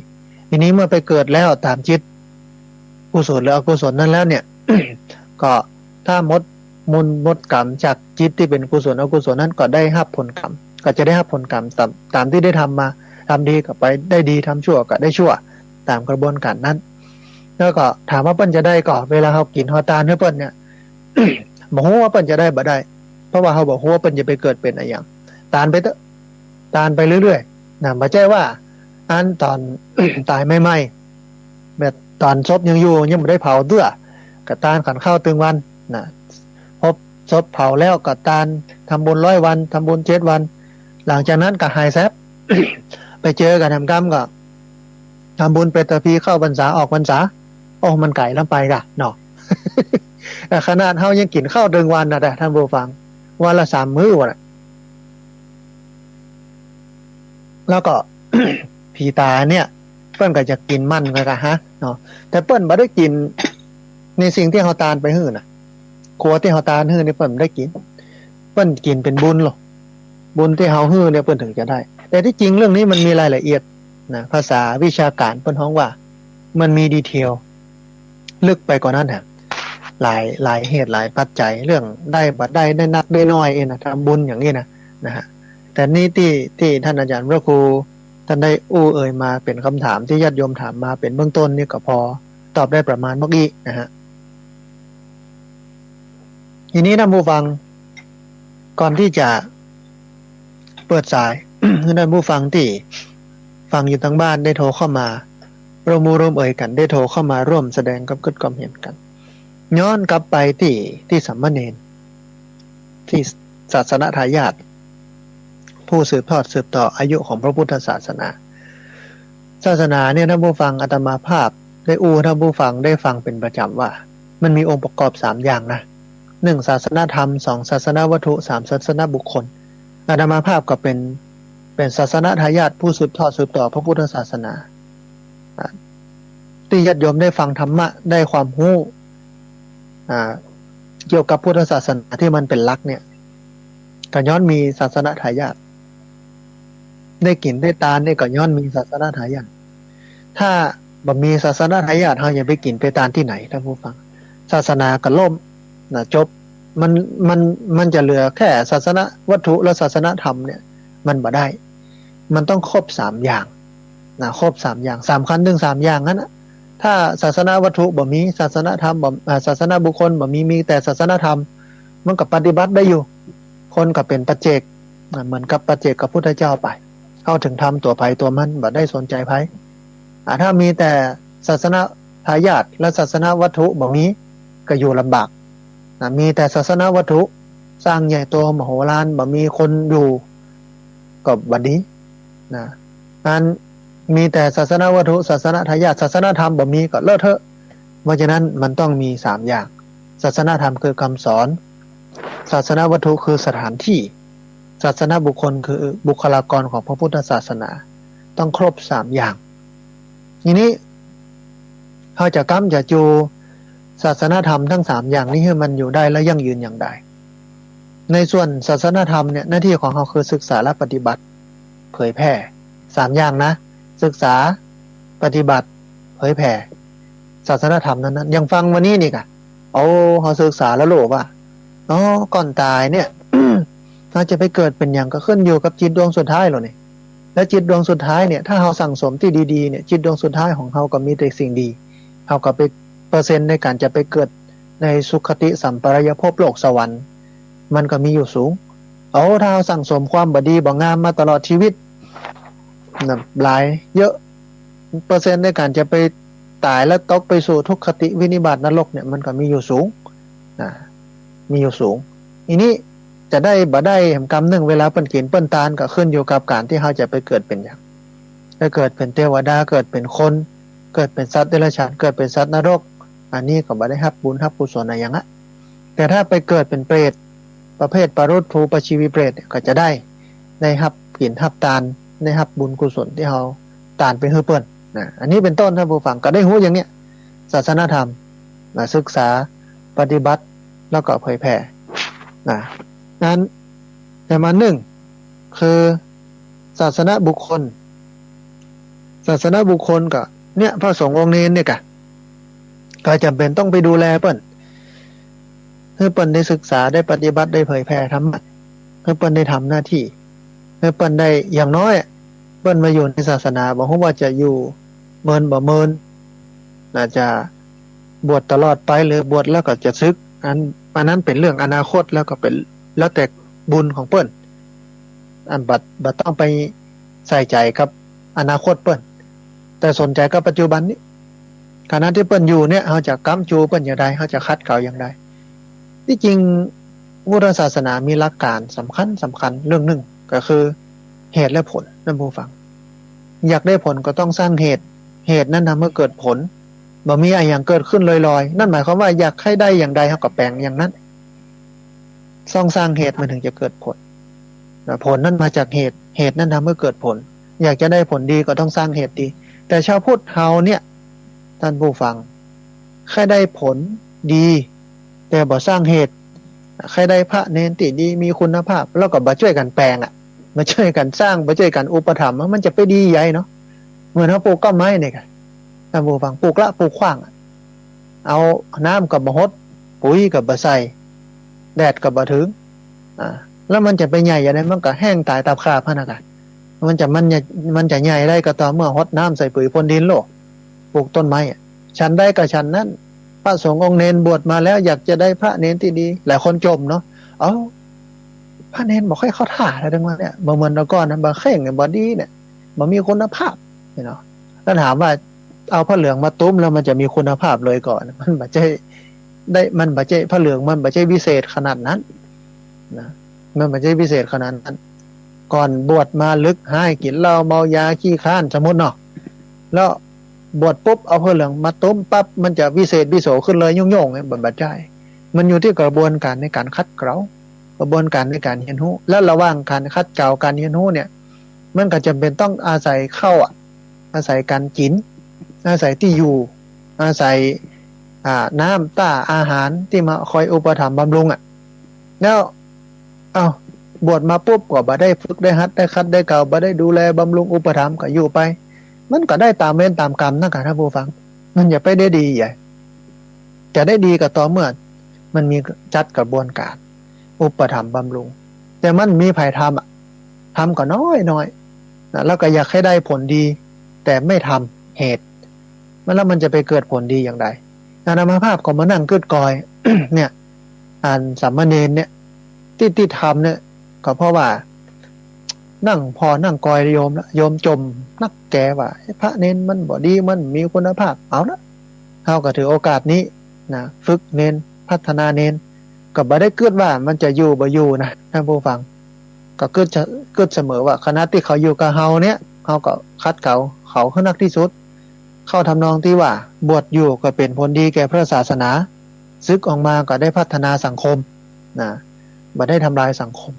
ทีนี้เมื่อไปเกิดแล้วตามจิตกุศลหรืออกุศลนั้นแล้วเนี่ย ก็ถ้าหมดกรรมจากจิตที่เป็นกุศลอกุศลนั้นก็ได้รับผลกรรมก็จะได้รับผลกรรมตามที่ได้ทำมาทำดีก็ไปได้ดีทำชั่วก็ได้ชั่วตามกระบวนการนั้นแล้วก็ถามว่าเปิ้นจะได้ก็เวลาเฮากินเฮาตานให้เปิ้นเนี่ย บ่ฮู้ว่าเปิ้นจะได้บ่ได้เพราะว่าเฮาบ่ฮู้ว่าเปิ้นจะไปเกิดเป็นอะไรอย่างตานไปเถอะตานไปเรื่อยๆบ่ใช่ว่าอันตอน ตายใหม่ๆแบบตอนศพยังอยู่ยังบ่ได้เผาเตื้อก็ตานขันข้าวตึงวันน่ะพบศพเผาแล้วก็ตานทำบุญ100วันทำบุญ7วันหลังจากนั้นก็หายแซบ ไปเจอกันทำกรรมก็ทำบุญเปตพีเข้าพรรษาออกพรรษาโอ้มันไก่ลำไปกะเนาะ แต่ขนาดเฮายังกินข้าวตึงวันน่ะแต่ท่านผู้ฟังวันละ3มื้อว่ะแล้วก็ ผีตาเนี่ยเปิ้นก็จะกินมันก็ฮะเนาะแต่เปิ้นบ่ได้กินในสิ่งที่เฮาตานไปหื้อน่ะครัวที่เฮาตานหื้อนี่เปิ้นบ่ได้กินเปิ้นกินเป็นบุญหรอกบุญที่เฮาหื้อเนี่ยเปิ้นถึงจะได้แต่ที่จริงเรื่องนี้มันมีรายละเอียดนะภาษาวิชาการเปิ้นฮ้องว่ามันมีดีเทลลึกไปกว่านั้นฮะหลายเหตุหลายปัจจัยเรื่องได้บ่ได้นักได้น้อยเองนะทำบุญอย่างนี้นะฮะแต่นี่ที่ท่านอาจารย์พระครูท่านได้เอ่ยมาเป็นคำถามที่ญาติโยมถามมาเป็นเบื้องต้นนี่ก็พอตอบได้ประมาณเมื่อกี้นะฮะทีนี้ท่านผู้ฟังก่อนที่จะเปิดสาย ท่านผู้ฟังที่ฟังอยู่ทางบ้านได้โทรเข้ามาร่วมเอ่ยกันได้โทรเข้ามาร่วมแสดงความเห็นกันย้อนกลับไปที่สามเณรที่ศาสนทายาทพ ผู้สืบทอดสืบต่ออายุของพระพุทธศาสนาเนี่ยท่านผู้ฟังอาตมาภาพได้ท่านผู้ฟังได้ฟังเป็นประจำว่ามันมีองค์ประกอบ3อย่างนะ1ศาสนธรรม2ศาสนวัตถุ3ศาสนบุคคลอาตมาภาพก็เป็นศาสนทายาทผู้สืบทอดสืบต่อพระพุทธศาสนาที่ญาติโยมได้ฟังธรรมะได้ความรู้เกี่ยวกับพุทธศาสนาที่มันเป็นหลักเนี่ยก็ย้อนมีศาสนทายาทได้กินได้ตาได้ก็ย้อนมีศาสนทายาทถ้าบ่มีศาสนทายาทเฮาจะไปกินไปตานที่ไหนท่านผู้ฟังศาสนาก็ล่มจบมันจะเหลือแค่ศาสนวัตถุและศาสนธรรมเนี่ยมันบ่ได้มันต้องครบ3อย่างครบ3อย่างสำคัญถึง3อย่างนั้นนะถ้าศาสนาวัตถุบ่มีศาสนธรรมบ่ศาสนาบุคคลบ่มีแต่ศาสนธรรมมันก็ปฏิบัติได้อยู่คนก็เป็นปัจเจกเหมือนกับปัจเจกกับพุทธเจ้าไปเข้าถึงธรรมตัวไผตัวมันบ่ได้สนใจไผถ้ามีแต่ศาสนาทายาทและศาสนาวัตถุบ่มีก็อยู่ลำบากมีแต่ศาสนาวัตถุสร้างใหญ่โตมโหฬารบ่มีคนอยู่ก็บัดนี้นั้นมีแต่ศาสนาวัตถุศาสนาทายาทศาสนาธรรมบ่มีก็เลอะเทอะเพราะฉะนั้นมันต้องมี3อย่างศาสนาธรรมคือคำสอนศาสนาวัตถุคือสถานที่ศาสนาบุคคลคือบุคลากรของพระพุทธศาสนาต้องครบ3อย่างทีนี้เขาจะก้ำจะจูศาสนาธรรมทั้ง3อย่างนี้ให้มันอยู่ได้และยั่งยืนอย่างใดในส่วนศาสนาธรรมเนี่ยหน้าที่ของเขาคือศึกษาและปฏิบัติเผยแพร่3อย่างนะศึกษาปฏิบัติเผยแผ่ศาสนาธรรมนั้นยังฟังวันนี้นี่กะเขาศึกษาแล้วรู้ว่าก่อนตายเนี่ย เราจะไปเกิดเป็นอย่างก็ขึ้นอยู่กับจิตดวงสุดท้ายหรอเนี่ยและจิตดวงสุดท้ายเนี่ยถ้าเราสั่งสมที่ดีๆเนี่ยจิตดวงสุดท้ายของเราก็มีแต่สิ่งดีเราก็ไปเปอร์เซ็นต์ในการจะไปเกิดในสุคติสัมปรายภพโลกสวรรค์มันก็มีอยู่สูงถ้าเราสั่งสมความบดีบ่งามมาตลอดชีวิตหลายเยอะเปอร์เซ็นต์ในการจะไปตายแล้วตกไปสู่ทุกขติวินิบาตนรกเนี่ยมันก็มีอยู่สูงมีอยู่สูงทีนี้จะได้บ่ได้กรรมหนึ่งเวลาเปิ้นกินเปิ้นตานก็ขึ้นอยู่กับการที่เขาจะไปเกิดเป็นอย่างจะเกิดเป็นเทวดาเกิดเป็นคนเกิดเป็นสัตว์เดรัจฉานเกิดเป็นสัตว์นรกอันนี้ก็บ่ได้รับบุญรับกุศลอะไรอย่างนั้นแต่ถ้าไปเกิดเป็นเปรตประเภทปรุตภูปชีวิเปรตก็จะได้รับกินรับตานได้รับบุญกุศลที่เขาตานไปให้เปิ้นอันนี้เป็นต้นท่านผู้ฟังก็ได้รู้อย่างเนี้ยศาสนธรรมศึกษาปฏิบัติแล้วก็เผยแผ่นั้นแต่มา1คือศาสนาบุคคลก็เนี่ยพระสงฆ์องค์นี้เนี่ยก็จำเป็นต้องไปดูแลเปิ้นให้เปิ้นได้ศึกษาได้ปฏิบัติได้เผยแผ่ธรรมะให้เปิ้นได้ทำหน้าที่ให้เปิ้นได้อย่างน้อยเปิ้นมาอยู่ในศาสนาบ่ฮู้ว่าจะอยู่เมินบ่เมินน่าจะบวชตลอดไปหรือบวชแล้วก็จะสึกอันนั้นเป็นเรื่องอนาคตแล้วก็เป็นแล้วแต่บุญของเปิ้นบัดต้องไปใส่ใจกับอนาคตเปิ้นแต่สนใจกับปัจจุบันนี้ขณะที่เปิ้นอยู่เนี่ยเฮาจะค้ำจูเปิ้นอย่างใดเฮาจะคัดเกลาอย่างใดที่จริงพุทธศาสนามีหลักการสำคัญเรื่องหนึ่งก็คือเหตุและผลท่านผู้ฟังอยากได้ผลก็ต้องสร้างเหตุนั้นทำให้เกิดผลบ่มีอะไรอย่างเกิดขึ้นลอยๆนั่นหมายความว่าอยากให้ได้อย่างใดเฮาก็แปลงอย่างนั้นสร้างเหตุมันถึงจะเกิดผลผลนั้นมาจากเหตุนั้นทำให้เกิดผลอยากจะได้ผลดีก็ต้องสร้างเหตุดีแต่ชาวพุทธเฮาเนี่ยท่านผู้ฟังแค่ได้ผลดีแต่บ่สร้างเหตุแค่ได้พระเนรที่ดีมีคุณภาพแล้วก็บ่ช่วยกันแปลงมาช่วยกันสร้างมาช่วยกันอุปถัมภ์มันจะไปดีใหญ่เนาะเหมือนเราปลูกต้นไม้เนี่ยท่านผู้ฟังปลูกละปลูกขว้างเอาน้ำกับบ่ฮดปุ๋ยกับบ่ใส่แดดกับบ่ถึงแล้วมันจะไปใหญ่อย่างไรมันก็แห้งตายตามคาบพะนะมันจะใหญ่ได้ก็ต่อเมื่อฮดน้ำใส่ปุ๋ยพ่นดินโลกปลูกต้นไม้ฉันได้กับฉันนั้นพระสงฆ์องค์เนรบวชมาแล้วอยากจะได้พระเนรที่ดีหลายคนจมเนาะพระเนรบ่ค่อยเข้าท่าอะไรทั้งนั้นเนี่ยบ่เหมือนแต่ก่อนนะบ่เข่งบ่ดีเนี่ยบ่มีคุณภาพเนาะแล้วถามว่าเอาผ้าเหลืองมาตุ้มแล้วมันจะมีคุณภาพเลยก่อนมันบ่ใช่ได้มันบ่ใช่ผ้าเหลืองมันบ่ใช่วิเศษขนาดนั้นนะมันบ่ใช่วิเศษขนาดนั้น ก่อนบวชมาลึกให้กินเหล้าเมายาขี้ข้านสมมติเนาะแล้วบวชปุ๊บเอาผ้าเหลืองมาต้มปั๊บมันจะวิเศษวิโสขึ้นเลยยุ่งๆเนี่ยบัดใจมันอยู่ที่กระบวนการในการคัดเกลากระบวนการในการเรียนรู้และระหว่างการคัดเกลาการเรียนรู้เนี่ยมันก็จำเป็นต้องอาศัยเข้าอาศัยการกินอาศัยที่อยู่อาศัยน้ำต้าอาหารที่มาคอยอุปถัมภ์บำรุงแล้วเอาบวชมาปุ๊บก็บ่ได้ฝึกได้ฮัดได้คัดได้เก่าบ่ได้ดูแลบำรุงอุปถัมภ์ก็อยู่ไปมันก็ได้ตามเวรตามกรรมนะครับท่านผู้ฟังมันอย่าไปได้ดีใหญ่จะได้ดีก็ต่อเมื่อมันมีจัดกระบวนการอุปถัมภ์บำรุงแต่มันมีไผทำก็น้อยนะแล้วก็อยากให้ได้ผลดีแต่ไม่ทำเหตุแล้วมันจะไปเกิดผลดีอย่างไรอาตมาภาพก็มานั่งกึดกอย เนี่ยอ่านสามเณรเนี่ยที่ทำเนี่ยก็เพราะว่านั่งพอนั่งกอยโยมจมนักแกว่าพระเน้นมันบ่ดีมันมีคุณภาพเอาละเขาก็ถือโอกาสนี้นะฝึกเน้นพัฒนาเน้นก็บ่ได้เกิดว่ามันจะอยู่บ่อยู่นะท่านผู้ฟังก็เกิดเสมอว่าคณะที่เขาอยู่กับเฮาเนี่ยเขาก็คัดเขาขึ้นนักที่สุดเข้าทำนองที่ว่าบวชอยู่ก็เป็นผลดีแก่พระศาสนาซึกออกมาก็ได้พัฒนาสังคมนะบ่ได้ทำลายสังคม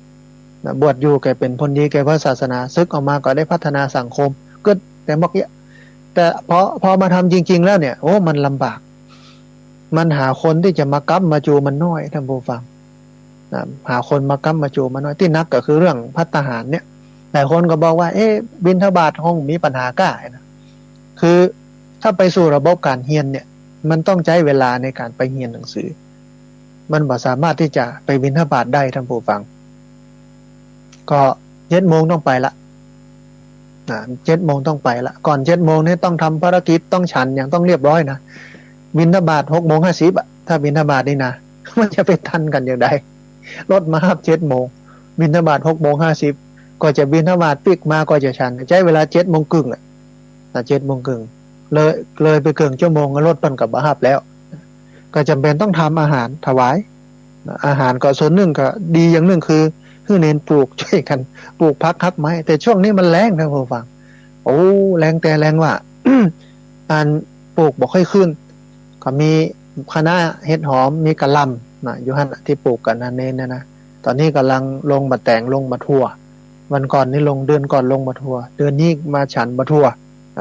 นะบวชอยู่แก่เป็นผลดีแก่พระศาสนาซึกออกมาก็ได้พัฒนาสังคมก็แต่บอกเนี่ยแต่พอมาทำจริงๆแล้วเนี่ยโอ้มันลำบากมันหาคนที่จะมากั๊บมาจูมันน้อยท่านผู้ฟังนะหาคนมากั๊บมาจูมันน้อยที่นักก็คือเรื่องภัตตาหารเนี่ยหลายคนก็บอกว่าบิณฑบาตคงมีปัญหาก้านะคือถ้าไปสู่ระบบการเรียนเนี่ยมันต้องใช้เวลาในการไปเรียนหนังสือมันบ่สามารถที่จะไปบิณฑบาตได้ท่านผู้ฟังก็7:00 ต้องไปละ7:00ต้องไปละก่อน7:00นี่ต้องทำภารกิจต้องฉันอย่างต้องเรียบร้อยนะบิณฑบาต6:50ถ้าบิณฑบาตนี่นะมันจะไปทันกันอย่างไรรถมารับ7:00บิณฑบาต6:50ก็จะบิณฑบาตปิกมาก็จะฉันใช้เวลา7:30แหละ7:30เลยไปเกินชั่วโมงรถมันกับบ่รับแล้วก็จำเป็นต้องทำอาหารถวายอาหารก็ส่วนหนึ่งก็ดีอย่างหนึ่งคือเน้นปลูกช่วยกันปลูกพักคักไม้แต่ช่วงนี้มันแรงนะผู้ฟังโอ้แรงแต่แรงว่า การปลูกบ่ค่อยขึ้นก็มีคณะเห็ดหอมมีกะหล่ำนะอยู่หั่นที่ปลูกกันนั่นเองนะตอนนี้กำลังลงมาแต่งลงมาทั่ววันก่อนนี่เดือนก่อนลงมาทั่วเดือนนี้มาฉันมาทั่ว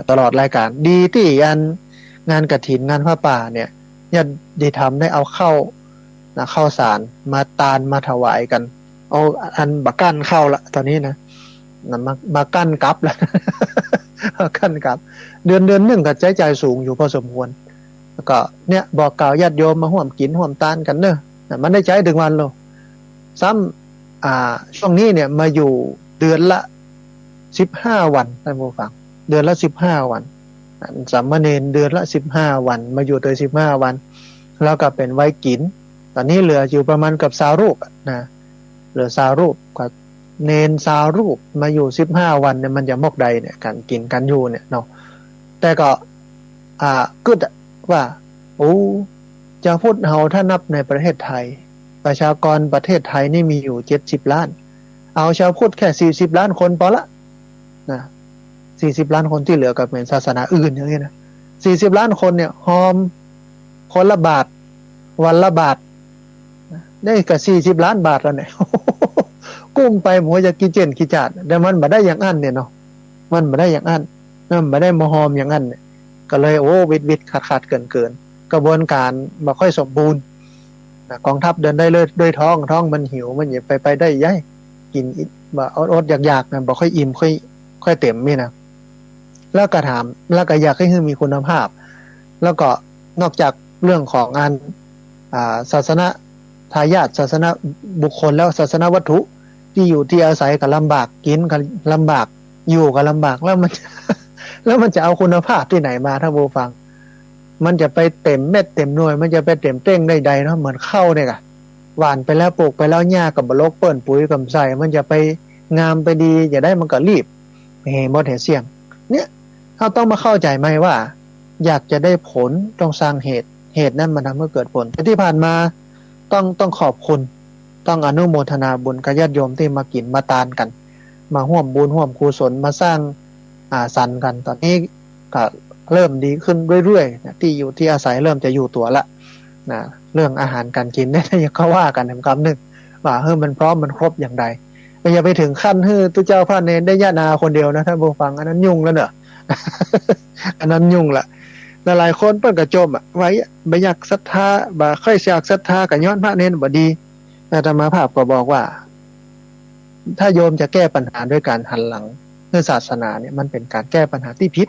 ตลอดรายการดีที่งานกฐินงานผ้าป่าเนี่ยญาติธรรมได้เอาเข้าสารมาตานมาถวายกันเอาอันบักกั้นเข้าละตอนนี้นะมากั้นกลับแล้ว กั้นกลับเดือนหนึ่งก็ใช้จ่ายสูงอยู่พอสมควรแล้วก็เนี่ยบอกกล่าวญาติโยมมาห่วมกินห่วมตานกันเนอะมันได้ใช้ถึงวันเลยซ้ำช่วงนี้เนี่ยมาอยู่เดือนละ15 วันท่านผู้ฟังเดือนละ15 วันสามเณรเดือนละ15 วันมาอยู่ตัว15 วันแล้วก็เป็นไว้กินตอนนี้เหลืออยู่ประมาณกับ20 รูปนะเหลือ20 รูปก็เนน20 รูปมาอยู่15 วันเนี่ยมันจะมกใดเนี่ยการกินกันอยู่เนี่ยเนาะแต่ก็กึดว่าโอ้จะพูดเฮาถ้านับในประเทศไทยประชากรประเทศไทยนี่มีอยู่70 ล้านเอาชาวพุทธแค่40 ล้านคนพอละนะ40 ล้านคนที่เหลือก็เป็นศาสนาอื่นอย่างนี้นะ40 ล้านคนเนี่ยหอมคนละบาทวันละบาทได้กับ40 ล้านบาทแล้วเนี่ย กุ้งไปหมูจะกินเจนกิจาดแต่มันบ่ได้อย่างอันเนี่ยเนาะมันบ่ได้อย่างอันนั่นบ่ได้มหอมอย่างอันเนี่ยก็เลยโอ้วิดขาดเกินกระบวนการบ่ค่อยสมบูรณ์กองทัพเดินได้เลยด้วยท้องมันหิวมันอย่าไปได้ยัยกินบ่อดอยากๆนะบ่ค่อยอิ่มค่อยเต็มนี่นะแล้วก็ถามแล้วก็อยากให้มีคุณภาพแล้วก็นอกจากเรื่องของงานศาสนาทายาทศาสนาบุคคลแล้วศาสนาวัตถุที่อยู่ที่อาศัยก็ลำบากกินก็ลำบากอยู่ก็ลำบากแล้วมันจะเอาคุณภาพที่ไหนมาถ้าผู้ฟังมันจะไปเต็มเม็ดเต็มหน่วยมันจะไปเต็มเต้งใดๆเนาะเหมือนข้าวเนี่ยค่ะหว่านไปแล้วปลูกไปแล้วหญ้ากับบลกเปิ้นปุ๋ยกับใส่มันจะไปงามไปดีอย่าได้มันก็รีบหมดเสียงเนี่ยเราต้องมาเข้าใจไหมว่าอยากจะได้ผลต้องสร้างเหตุนั้นมันทำให้เกิดผลแต่ที่ผ่านมาต้องขอบคุณต้องอนุโมทนาบุญกับญาติโยมที่มากินมาตานกัน มาร่วมบุญร่วมกุศลมาสร้างสรรค์กันตอนนี้ก็เริ่มดีขึ้นเรื่อยๆนะที่อยู่ที่อาศัยเริ่มจะอยู่ตัวละนะเรื่องอาหารการกินเนี่ยยังเขาว่ากันคำหนึ่งว่ามันพร้อมมันครบอย่างไรไม่อย่าไปถึงขั้นตุเจ้าพระเนรได้ญาณาคนเดียวนะท่านผู้ฟังอันนั้นยุ่งแล้วเนอะ อันนั้นยุ่งละหลายคนเปิ้นกระโจมไว้ไม่อยากศรัทธาบ่ค่อยอยากศรัทธากับย้อนพระเนรบ่ดีอาตมาภาพก็บอกว่าถ้าโยมจะแก้ปัญหาด้วยการหันหลังเพื่อศาสนาเนี่ยมันเป็นการแก้ปัญหาที่ผิด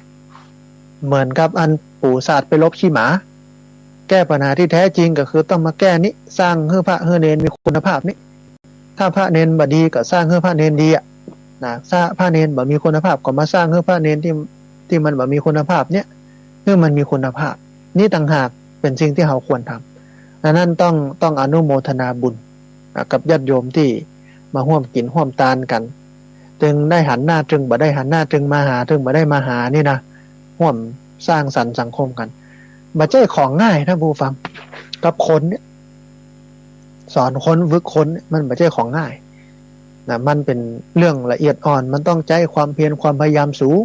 เหมือนกับอันปู่ศาสตร์ไปลบขี้หมาแก้ปัญหาที่แท้จริงก็คือต้องมาแก้นี้สร้างให้พระให้เนรมีคุณภาพนี้ถ้าพระเนรบ่ดีก็สร้างให้พระเนรดีอ่ะนะสร้างพระเนรบ่มีคุณภาพก็มาสร้างให้พระเนรที่มันบ่มีคุณภาพเนี่ยเพื่อมันมีคุณภาพนี่ต่างหากเป็นสิ่งที่เราควรทำดังนั้นต้องอนุโมทนาบุญกับญาติโยมที่มาร่วมกินร่วมทานกันจึงได้หันหน้าจึงบ่ได้หันหน้าจึงมาหาจึงบ่ได้มาหานี่นะร่วมสร้างสรรค์สังคมกันบ่ใช่ของง่ายท่านผู้ฟังกับคนเนี่ยสอนคนฝึกคนมันบ่ใช่ของง่ายนะมันเป็นเรื่องละเอียดอ่อนมันต้องใช้ความเพียรความพยายามสูง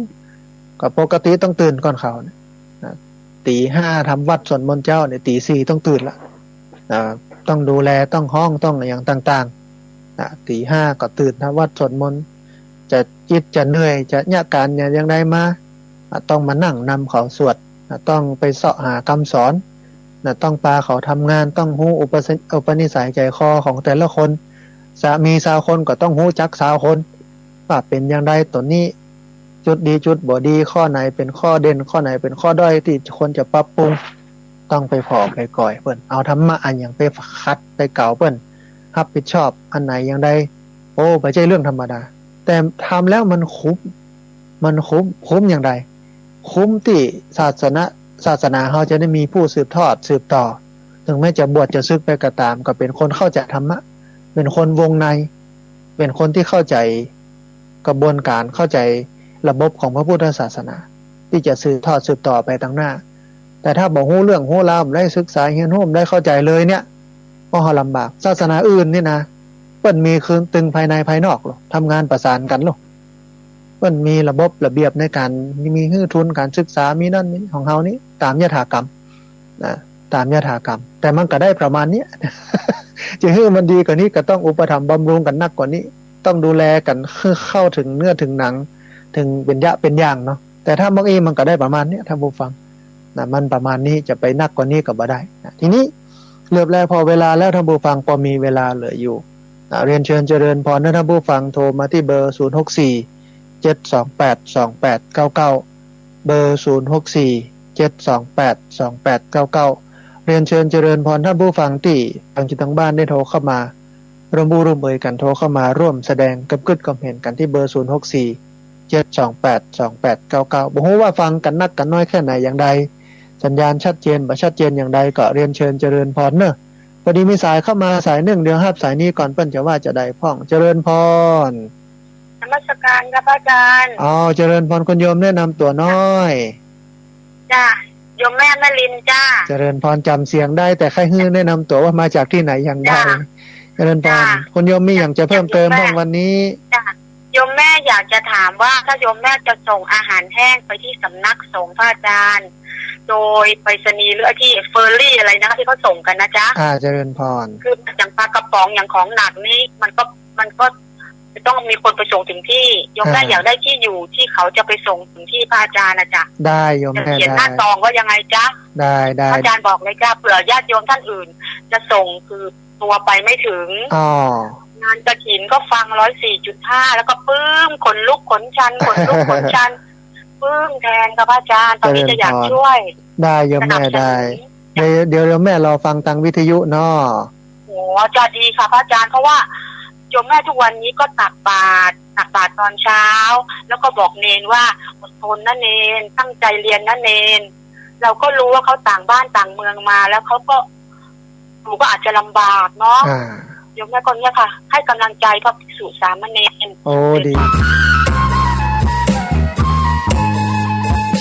ก็ปกติต้องตื่นก่อนเขานะตี 5ทำวัดสวดมนต์เจ้าเนี่ยตี 4ต้องตื่นละต้องดูแลต้องห้องต้องอย่างต่างๆตี 5ก็ตื่นทำวัดสวดมนต์จะจิตจะเหนื่อยจะยะการอย่างใดมาต้องมานั่งนำเขาสวดต้องไปเสาะหาคำสอนต้องปาเขาทำงานต้องรู้อุปนิสัยใจคอของแต่ละคนสามีสาวคนก็ต้องรู้จักสาวคนว่าเป็นอย่างไรตัวนี้จุดดีจุดบ่ดีข้อไหนเป็นข้อเด่นข้อไหนเป็นข้อด้อยที่คนจะปรับปรุงต้องไปพอไปก่อยเพิ่นเอาธรรมะอันอย่างไปคัดไปเก่าเพิ่นรับผิดชอบอันไหนอย่างใดโอ้ไม่ใช่เรื่องธรรมดาแต่ทำแล้วมันคุ้มอย่างไรคุ้มที่ศาสนาเขาจะได้มีผู้สืบทอดสืบต่อถึงแม้จะบวชจะซึกไปก็ตามก็เป็นคนเข้าใจธรรมะเป็นคนวงในเป็นคนที่เข้าใจกระบวนการเข้าใจระบบของพระพุทธศาสนาที่จะสืบทอดสืบต่อไปตั้งหน้าแต่ถ้าบอกรู้เรื่องรู้ราวได้ศึกษาเรียนรู้ได้เข้าใจเลยเนี่ยก็ลำบากศาสนาอื่นนี่นะเปิ้นมีคืนตึงภายในภายนอกหรอทำงานประสานกันหรอเปิ้นมีระบบระเบียบในการมีฮื้อทุนการศึกษามีนั่นนี่ของเฮานี่ตามยถากรรมนะตามยถากรรมแต่มันก็ได้ประมาณนี้ จะให้มันดีกว่านี้ก็ต้องอุปถัมภ์บำรุงกันนักกว่านี้ต้องดูแลกันเข้าถึงเนื้อถึงหนังถึงเป็นเป็นอย่างเนาะแต่ถ้าบางมันก็ได้ประมาณนี้ท่านผู้ฟังนะมันประมาณนี้จะไปนักกว่านี้ก็บ่ได้นะทีนี้เรียบร้อยพอเวลาแล้วท่านผู้ฟังพอมีเวลาเหลืออยู่เรียนเชิญเจริญพรท่านผู้ฟังโทรมาที่เบอร์064 728 2899เบอร์064 728 2899เรียนเชิญเจริญพรท่านผู้ฟังที่ทางจิตทางบ้านได้โทรเข้ามาร่วมเอ่ยกันโทรเข้ามาร่วมแสดงกับกึศความเห็นกันที่เบอร์064 728 2899บ่ฮู้ว่าฟังกันนักกันน้อยแค่ไหนอย่างใดสัญญาณชัดเจนบ่ชัดเจนอย่างใดก็เรียนเชิญเจริญพรเนอะพอดีมีสายเข้ามาสายหนึ่งเดี๋ยวรับสายนี้ก่อนเปิ้นจะว่าจะได้พ้องเจริญพรนมัสการครับอาจารย์เจริญพรคุณโยมแนะนำตัวน้อยจ้าโยมแม่ลินจ้าเจริญพรจำเสียงได้แต่ใครฮื้อแนะนำตัวว่ามาจากที่ไหนอย่างใดเจริญพรคุณโยมมีอย่างจะเพิ่มเติมบ้างวันนี้จ้าโยมแม่อยากจะถามว่าถ้าโยมแม่จะส่งอาหารแห้งไปที่สำนักสงฆ์พระอาจารย์โดยไปรษณีย์หรือที่เฟอร์รี่อะไรนะที่เขาส่งกันนะจ๊ะเจริญพรคืออย่างปลากระป๋องอย่างของหนักนี่มันก็จะต้องมีคนไปส่งถึงที่โยมแม่อยากได้ที่อยู่ที่เขาจะไปส่งถึงที่พระอาจารย์นะจ๊ะได้โยมแม่ได้เขียนหน้าซองว่ายังไงจ๊ะได้อาจารย์บอกเลยจ้าเผื่อญาติโยมท่านอื่นจะส่งคือตัวไปไม่ถึงงานกฐินก็ฟัง 104.5 แล้วก็ปลื้มขนลุกขนชันขนลุกขนชันปลื้มแทนครับอาจารย์ตอนนี้จะอยากช่วยได้โยมแม่ได้เดี๋ยวแม่รอฟังทางวิทยุเนาะโอ้จะดีค่ะพระอาจารย์เพราะว่าโยมแม่ทุกวันนี้ก็ตักบาตรตอนเช้าแล้วก็บอกเนนว่าอดทนนะเนนตั้งใจเรียนนะเนนเราก็รู้ว่าเขาต่างบ้านต่างเมืองมาแล้วเขาก็หนูก็อาจจะลำบากเนาะโยมแม่คนนี้ค่ะให้กำลังใจพระภิกษุสามเณรโอ้ดี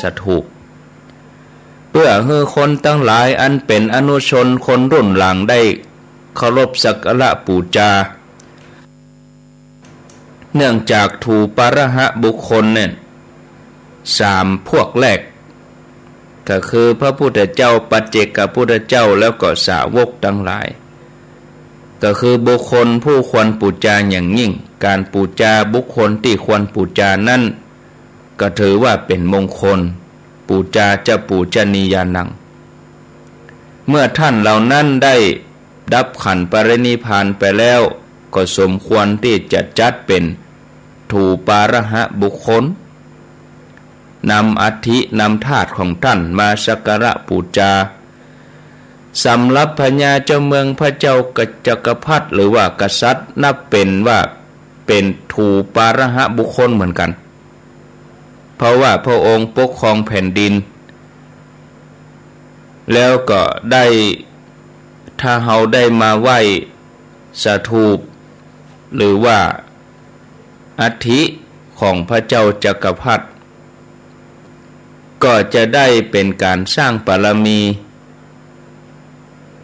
สะถูกเพื่อให้คนตั้งหลายอันเป็นอนุชนคนรุ่นหลังได้เคารพสักการะบูชา เนื่องจากถูปาระหะบุคคลเนี่ย3พวกแรกก็คือพระพุทธเจ้าปัจเจกพุทธเจ้าแล้วก็สาวกทั้งหลายก็คือบุคคลผู้ควรปูจาอย่างยิ่งการปูจาบุคคลที่ควรปูจานั้นก็ถือว่าเป็นมงคลปูจาจะปูจนียานังเมื่อท่านเหล่านั้นได้ดับขันปรินิพพานไปแล้วก็สมควรที่จะจัดเป็นถูปาระหะบุคคลนำอัฐินำธาตุของท่านมาสักการะปูจาสำหรับพญาเจ้าเมืองพระเจ้าจักรพรรดิหรือว่ากษัตริย์นับเป็นว่าเป็นถูปาระหะบุคคลเหมือนกันเพราะว่าพระองค์ปกครองแผ่นดินแล้วก็ได้ถ้าเฮาได้มาไหว้สถูปหรือว่าอัฐิของพระเจ้าจักรพรรดิก็จะได้เป็นการสร้างบารมี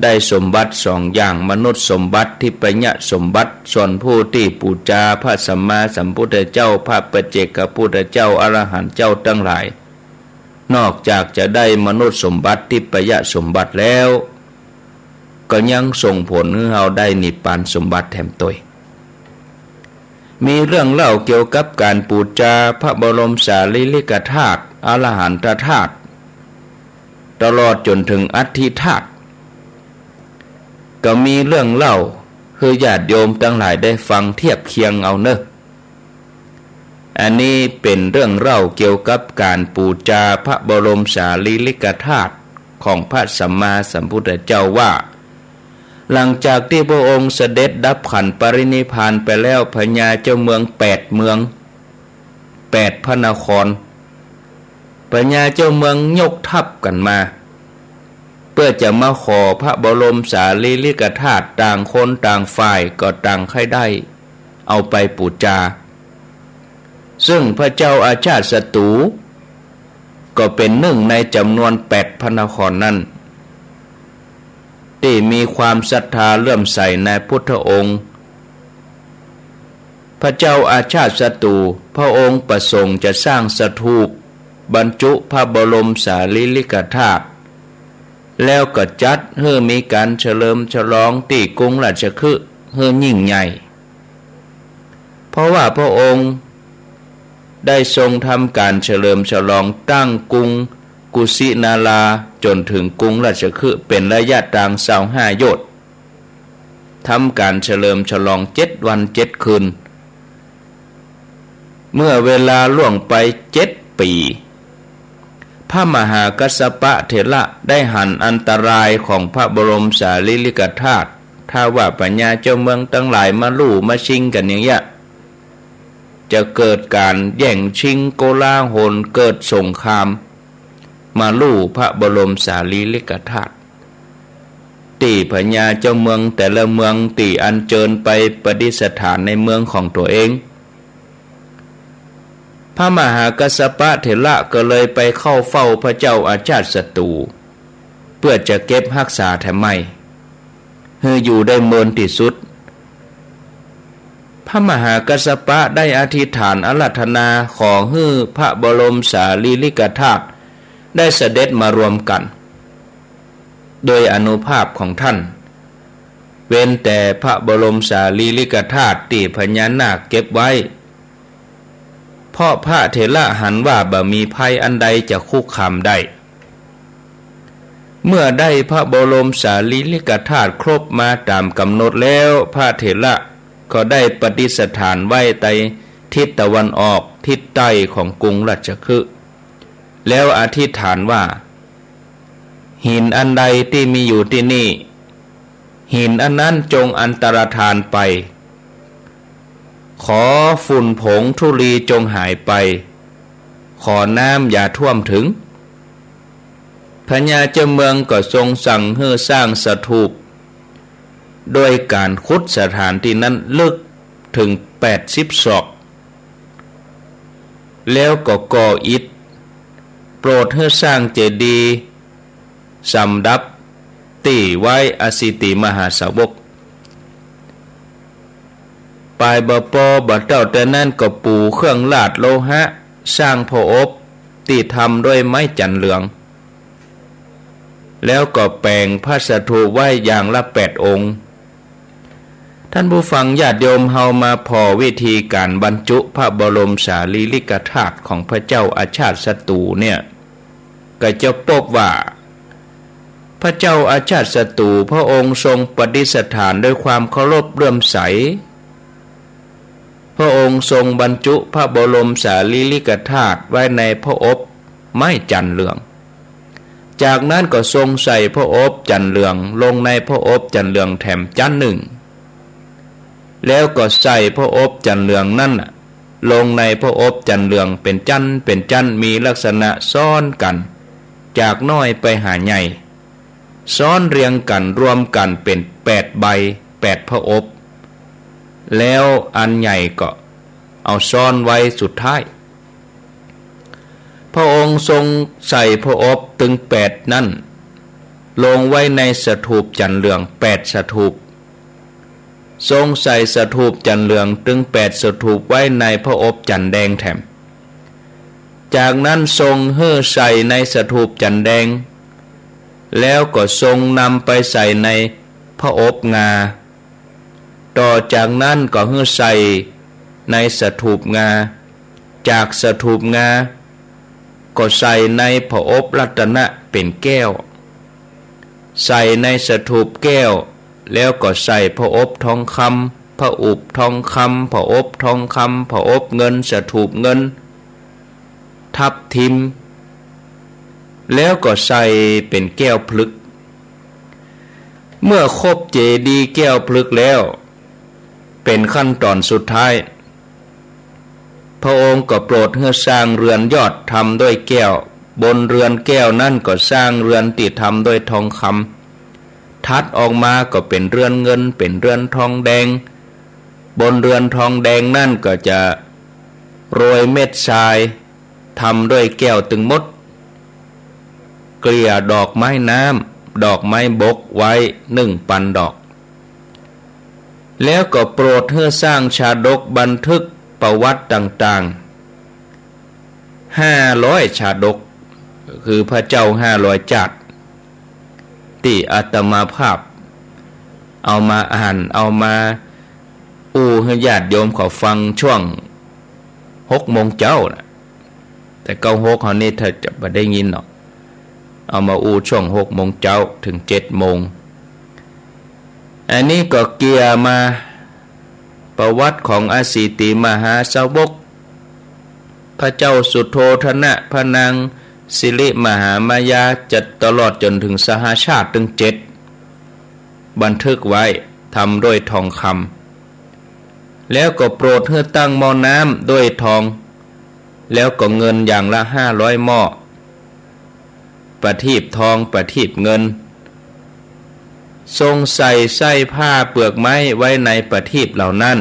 ได้สมบัติ2อย่างมนุษย์สมบัติทิพยสมบัติส่วนผู้ที่ปูจาพระสัมมาสัมพุทธเจ้าพระปัจเจกพุทธเจ้าอรหันต์เจ้าทั้งหลายนอกจากจะได้มนุษย์สมบัติทิพยสมบัติแล้วก็ยังส่งผลให้เราได้นิพพานสมบัติแถมตัวมีเรื่องเล่าเกี่ยวกับการปูจาพระบรมสารีริกธาตุอรหันตธาตุตลอดจนถึงอัฐิธาตุก็มีเรื่องเล่าคือญาติโยมทั้งหลายได้ฟังเทียบเคียงเอาเนอะอันนี้เป็นเรื่องเล่าเกี่ยวกับการปูจาพระบรมสารีริกธาตุของพระสัมมาสัมพุทธเจ้าว่าหลังจากที่พระองค์เสด็จดับขันปรินิพพานไปแล้วพญาเจ้าเมือง8 เมือง8 พระนครพญาเจ้าเมืองยกทัพกันมาเพื่อจะมาขอพระบรมสารีริกธาตุต่างคนต่างฝ่ายก็ต่างให้ได้เอาไปปูจาซึ่งพระเจ้าอาชาติศัตรูก็เป็นหนึ่งในจำนวน8 พระนครนั้นที่มีความศรัทธาเลื่อมใสในพุทธองค์พระเจ้าอาชาติศัตรูพระองค์ประสงค์จะสร้างสถูปบรรจุพระบรมสารีริกธาตุแล้วก็จัดให้มีการเฉลิมฉลองที่กรุงราชคฤห์ให้ยิ่งใหญ่เพราะว่าพระองค์ได้ทรงทำการเฉลิมฉลองตั้งกรุงกุสินาราจนถึงกรุงราชคฤห์เป็นระยะทาง25 โยชน์ทำการเฉลิมฉลอง7 วัน 7 คืนเมื่อเวลาล่วงไป7 ปีพระมหากัสสปะเถระได้หันอันตรายของพระบรมสารีริกธาตุถ้าว่าปัญญาเจ้าเมืองทั้งหลายมาลู่มาชิงกันอย่างเงี้ยจะเกิดการแย่งชิงโกลาหลเกิดสงครามมาลู่พระบรมสารีริกธาตุตีพญาเจ้าเมืองแต่ละเมืองตีอัญเชิญไปประดิษฐานในเมืองของตัวเองพระมหากัสสปะเถระก็เลยไปเข้าเฝ้าพระเจ้าอาชาติศัตรูเพื่อจะเก็บรักษาแทนไม่ให้อยู่ได้เมินที่สุดพระมหากัสสปะได้อธิษฐานอาราธนาขอให้พระบรมสารีริกธาตุได้เสด็จมารวมกันโดยอานุภาพของท่านเว้นแต่พระบรมสารีริกธาตุที่พญานาคเก็บไว้เพราะพระเถระหันว่าบ่มีภัยอันใดจะคุกคามได้เมื่อได้พระบรมสารีริกธาตุครบมาตามกำหนดแล้วพระเถระก็ได้ประดิษฐานไว้ในทิศตะวันออกทิศใต้ของกรุงราชคฤห์แล้วอธิษฐานว่าหินอันใดที่มีอยู่ที่นี่หินอันนั้นจงอันตรธานไปขอฝุ่นผงธุลีจงหายไปขอน้ำอย่าท่วมถึงพญาเจ้าเมืองก็ทรงสั่งให้สร้างสถูปโดยการขุดสถานที่นั้นลึกถึง80 ศอกแล้วก็ก่ออิฐโปรดให้สร้างเจดีย์สำดับตีไว้อสิติมหาสาวกป ปลายบ่ปอบ่เจ้าแต่นั่นก็ปูเครื่องลาดโลหะสร้างพระอบที่ทำด้วยไม้จันเหลืองแล้วก็แปลงพระสถูปไว้อย่างละ8 องค์ท่านผู้ฟังญาติโยมเฮามาพอวิธีการบรรจุพระบรมสารีริกธาตุของพระเจ้าอาชาติศัตรูเนี่ยก็จะพบว่าพระเจ้าอาชาติศัตรูพระองค์ทรงประดิษฐานด้วยความเคารพเลื่อมใสพระองค์ทรงบรรจุพระบรมสารีริกธาตุไว้ในพระอบไม้จันเหลืองจากนั้นก็ทรงใส่พระอบจันเหลืองลงในพระอบจันเหลืองแถมจันหนึ่งแล้วก็ใส่พระอบจันเหลืองนั่นลงในพระอบจันเหลืองเป็นจันมีลักษณะซ้อนกันจากน้อยไปหาใหญ่ซ้อนเรียงกันรวมกันเป็น8 ใบ8 พระอบแล้วอันใหญ่ก็เอาซ้อนไว้สุดท้ายพระองค์ทรงใส่พระอบถึง8นั่นลงไว้ในสถูปจันเหลือง8 สถูปทรงใส่สถูปจันเหลืองถึง8 สถูปไว้ในพระอบจันแดงแถมจากนั้นทรงเฮื่อใส่ในสถูปจันแดงแล้วก็ทรงนำไปใส่ในพระอบงาต่อจากนั้นก็เฮื่อใส่ในสถูปงาจากสถูปงาก็ใส่ในพระอบรัตนะเป็นแก้วใส่ในสถูปแก้วแล้วก็ใส่พระอบทองคำพระอุบทองคำพระอบทองคำพระอบเงินสถูปเงินทับทิมแล้วก็ใส่เป็นแก้วพลึกเมื่อครบเจดีย์แก้วพลึกแล้วเป็นขั้นตอนสุดท้ายพระองค์ก็โปรดให้สร้างเรือนยอดทำด้วยแก้วบนเรือนแก้วนั่นก็สร้างเรือนที่ทำด้วยทองคำทัดออกมาก็เป็นเรือนเงินเป็นเรือนทองแดงบนเรือนทองแดงนั่นก็จะโรยเม็ดทรายทำด้วยแก้วตึงมดเกลี่ยดอกไม้น้ำดอกไม้บกไว้1 ปันดอกแล้วก็โปรดให้สร้างชาดกบันทึกประวัติต่างๆ500 ชาดกคือพระเจ้า500 จัดที่อาตมาภาพเอามาอ่านเอามาให้ญาติโยมเขาฟังช่วง6 โมงเจ้านะแต่96เขานี่เธอจะไม่ได้ยินหรอกเอามาช่วง6 โมงเจ้าถึง7 โมงอันนี้ก็เกี่ยมาประวัติของอสีติมหาสาวกพระเจ้าสุโธทนะพระนางสิริมหามายาจัดตลอดจนถึงสหชาติถึง7บันทึกไว้ทำด้วยทองคำแล้วก็โปรดให้ตั้งหม้อน้ำด้วยทองแล้วก็เงินอย่างละ500 หม้อประทีปทองประทีปเงินทรงใส่ไส้ผ้าเปลือกไม้ไว้ในประทีปเหล่านั้น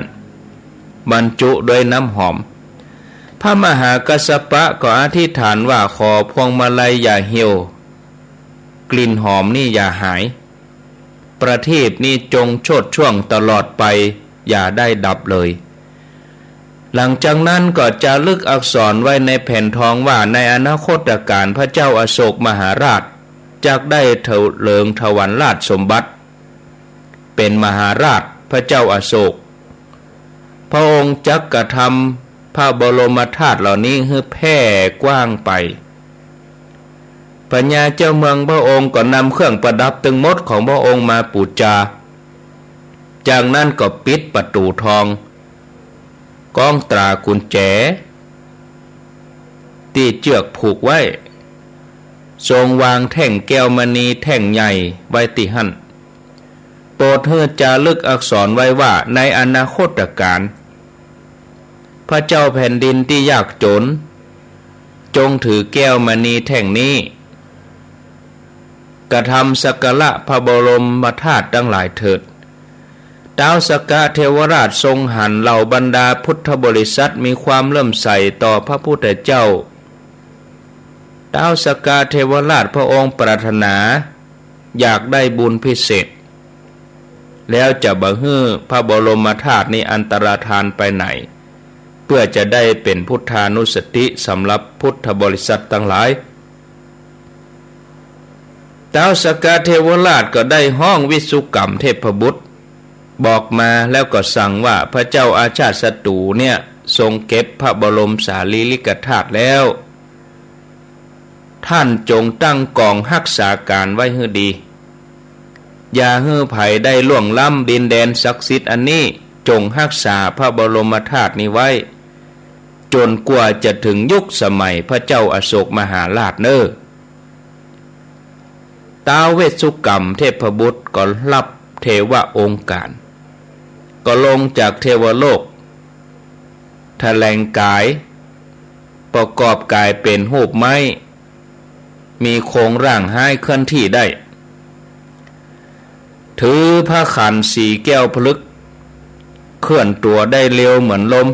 บรรจุด้วยน้ำหอมพระมหากัสสปะก็อธิษฐานว่าขอพวงมาลัยอย่าเหี่ยวกลิ่นหอมนี่อย่าหายประทีปนี่จงโชติช่วงตลอดไปอย่าได้ดับเลยหลังจากนั้นก็จะลึกอักษรไว้ในแผ่นทองว่าในอนาคตการพระเจ้าอโศกมหาราชจักได้เถลิงถวันราชสมบัติเป็นมหาราชพระเจ้าอโศกพระองค์จักกระทำพระบรมธาตุเหล่านี้ให้แผ่กว้างไปปัญญาเจ้าเมืองพระองค์ก็นำเครื่องประดับตึงมดของพระองค์มาปูจาจากนั้นก็ปิดประตูทองก้องตรากุญแจที่เชือกผูกไว้ทรงวางแท่งแก้วมณีแท่งใหญ่ไว้ที่หั่นโปรดให้จารึกอักษรไว้ว่าในอนาคตการพระเจ้าแผ่นดินที่ยากจนจงถือแก้วมณีแท่งนี้กระทำสักการะพระบรมธาตุทั้งหลายเถิดท้าวสักกะเทวราชทรงหันเหล่าบรรดาพุทธบริษัทมีความเลื่อมใสต่อพระพุทธเจ้าท้าวสักกะเทวราชพระองค์ปรารถนาอยากได้บุญพิเศษ แล้วจะบ่ฮื้อพระบรมธาตุนี้อันตรธานไปไหนเพื่อจะได้เป็นพุทธานุสติสำหรับพุทธบริษัททั้งหลายท้าวสกเทวราชก็ได้ห้องวิสุกรรมเทพบุตรบอกมาแล้วก็สั่งว่าพระเจ้าอาชาติศัตรูเนี่ยทรงเก็บพระบรมสารีริกธาตุแล้วท่านจงตั้งกองรักษาการไว้ให้ดีอย่าให้ไผได้ล่วงล้ำดินแดนศักดิ์สิทธิ์อันนี้จงรักษาพระบรมธาตุนี้ไว้จนกว่าจะถึงยุคสมัยพระเจ้าอโศกมหาราชเนอท้าวเวสสุกรรมเทพบุตรก็รับเทวองค์การก็ลงจากเทวโลกแถลงกายประกอบกายเป็นรูปไม้มีโครงร่างให้เคลื่อนที่ได้ถือพระขันสีแก้วพลึกเคลื่อนตัวได้เร็วเหมือนลม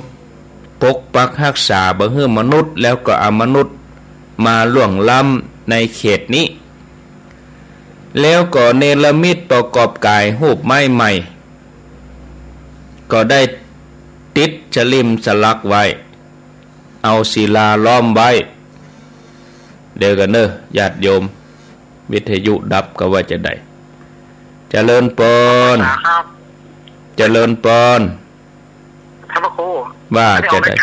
ปกปักรักษาบ่ให้มนุษย์แล้วก็อมนุษย์มาล่วงล้ำในเขตนี้แล้วก็เนรมิตประกอบกายรูปไม้ใหม่ก็ได้ติดฉลิมสลักไว้เอาศิลาล้อมไว้เดี๋ยวกันเนอะญาติโยมวิทยุดับก็ว่าจะได้เจริญปนเจริญปนท่านพระครูว่าจะได้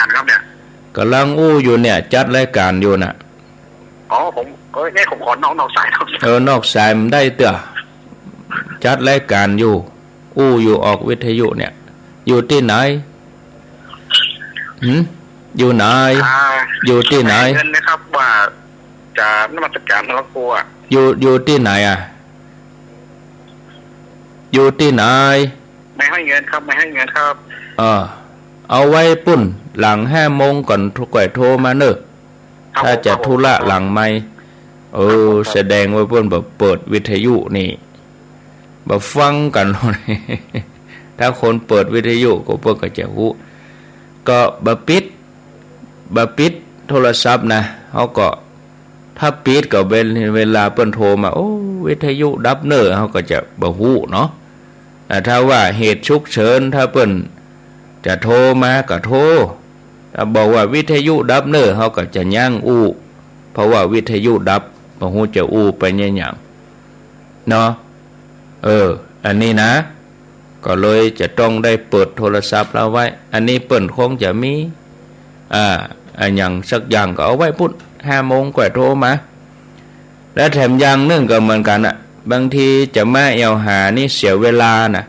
กำลังอู้อยู่เนี่ยจัดรายการอยู่น่ะอ๋อผมเนี่ยผมขอนอกสายนอกสายมันได้เตอะจัดรายการอยู่อู้อยู่ออกวิทยุเนี่ยอยู่ที่ไหนอยู่ไหนอยู่ที่ไหนเงินนะครับว่าจะนมัสการท่านพระครูอ่ะอยู่ที่ไหนอ่ะอยู่ที่ไหนไม่ให้เงินครับไม่ให้เงินครับเอาไว้ปุ่นหลัง5 โมงก่อนทุกโทรมาเนอะถ้าจะธุระหลังไม่แสดงไว้ปุ่นแบบเปิดวิทยุนี่แบบฟังกันเลยถ้าคนเปิดวิทยุก็เปิดก็จะหูก็บะปิดโทรศัพท์นะเขาก็ถ้าปิดก็เป็นเวลาเปิ้นโทรมาวิทยุดับเนอร์เขาก็จะบ่ฮู้เนาะแต่ถ้าว่าเหตุฉุกเฉินถ้าเปิ้นจะโทรมาก็โทรถ้าบอกว่าวิทยุดับเนอร์เขาก็จะย่างอู้เพราะว่าวิทยุดับบ่ฮู้จะอู้ไปยังหยังเนาะอันนี้นะก็เลยจะต้องได้เปิดโทรศัพท์เราไว้อันนี้เปิ้นคงจะมีอย่างสักอย่างก็เอาไว้พุ่น5 โมงกว่าโทรมาและแถมอย่างนึงก็เหมือนกันอ่ะบางทีจะมาเอวหานี่เสียเวลาน่ะ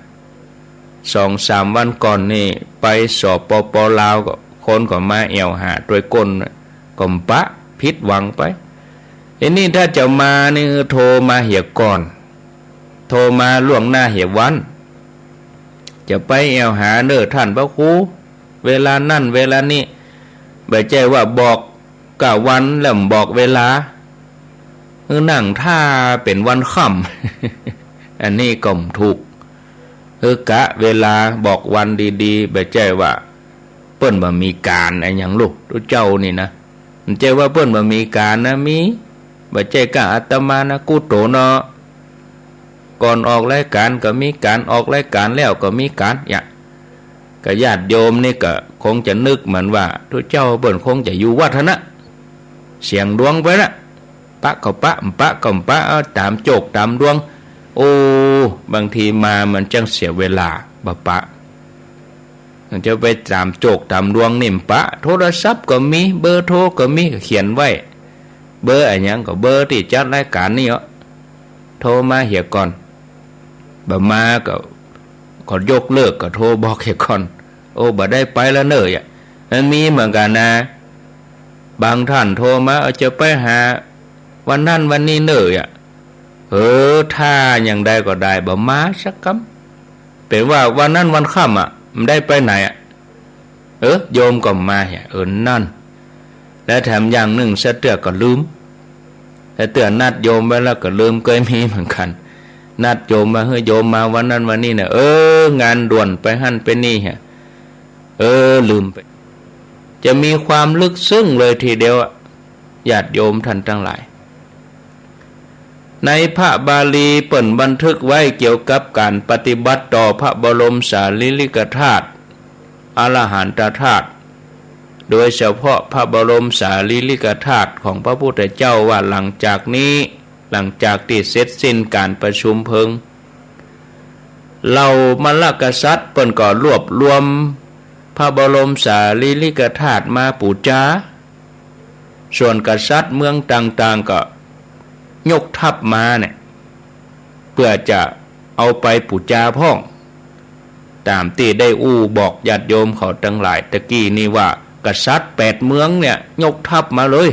2-3 วันก่อนนี่ไปสอบปปลาวก็คนก็มาเอวหาด้วยก้นก็ปะผิดหวังไปอันนี้ถ้าจะมานี่โทรมาเหี่ยก่อนโทรมาล่วงหน้าเหี่ยวันจะไปเอวหาเน้อท่านพระครูเวลานั่นเวลานี้ไม่ใช่ว่าบอก9 วันแล้วบอกเวลานั่งท่าเป็นวันค่ำอันนี้ก็ถูกกะเวลาบอกวันดีๆไม่ใช่ว่าเปิ้นบ่มีการอะไรอย่างลูกทุกเจ้านี่นะไม่ใช่ว่าเปิ้นบ่มีการนะมีไม่ใช่กะอาตมานะกูโตเนาะก่อนออกรายการก็มีการออกรายการแล้วก็มีการก็ญาติโยมนี่ก็คงจะนึกเหมือนว่าทุกเจ้าเปิ้นคงจะอยู่วัฒนะเสียงดวงไปนะปะก็ปะก็ปะตามโจกตามดวงบางทีมามันจังเสียเวลาปะจะไปตามโจกตามดวงนี่ปะโทรศัพท์ก็มีเบอร์โทรก็มีเขียนไว้เบอร์อะไรอย่างก็เบอร์ที่จัดรายการนี่โทรมาเหี่ยก่อนบ่มาก็ยกเลิกก็โทรบอกเหี่ยก่อนบ่ได้ไปแล้วเนอะมันมีเหมือนกันนะบางท่านโทรมาจะไปหาวันนั้นวันนี้เนอะถ้าอย่างใดก็ได้บ่มาสักคำเป็นว่าวันนั้นวันค่ำมันได้ไปไหนโยมก็มานั่นและแถมอย่างหนึ่งเสเตือก็ลืมแต่เตือนนัดโยมไว้แล้วก็ลืมเคยมีเหมือนกันนัดโยมมาโยมมาวันนั้นวันนี้เนี่ยงานด่วนไปหั่นไปนี่ลืมไปจะมีความลึกซึ้งเลยทีเดียวญาติโยมท่านทั้งหลาย ในพระบาลีเปิ่นบันทึกไว้เกี่ยวกับการปฏิบัติต่อพระบรมสารีริกธาตุอรหันตธาตุโดยเฉพาะพระบรมสารีริกธาตุของพระพุทธเจ้าว่าหลังจากที่เสร็จสิ้นการประชุมเพลิงเรามลกษัตริย์เปิ่นก็รวบรวมพระบรมสารีริกธาตุมาบูชาส่วนกษัตริย์เมืองต่างๆก็ยกทัพมาเนี่ยเพื่อจะเอาไปบูชาพ่องตามที่ได้บอกญาติโยมเขาทั้งหลายตะกี้นี่ว่ากษัตริย์8เมืองเนี่ยยกทัพมาเลย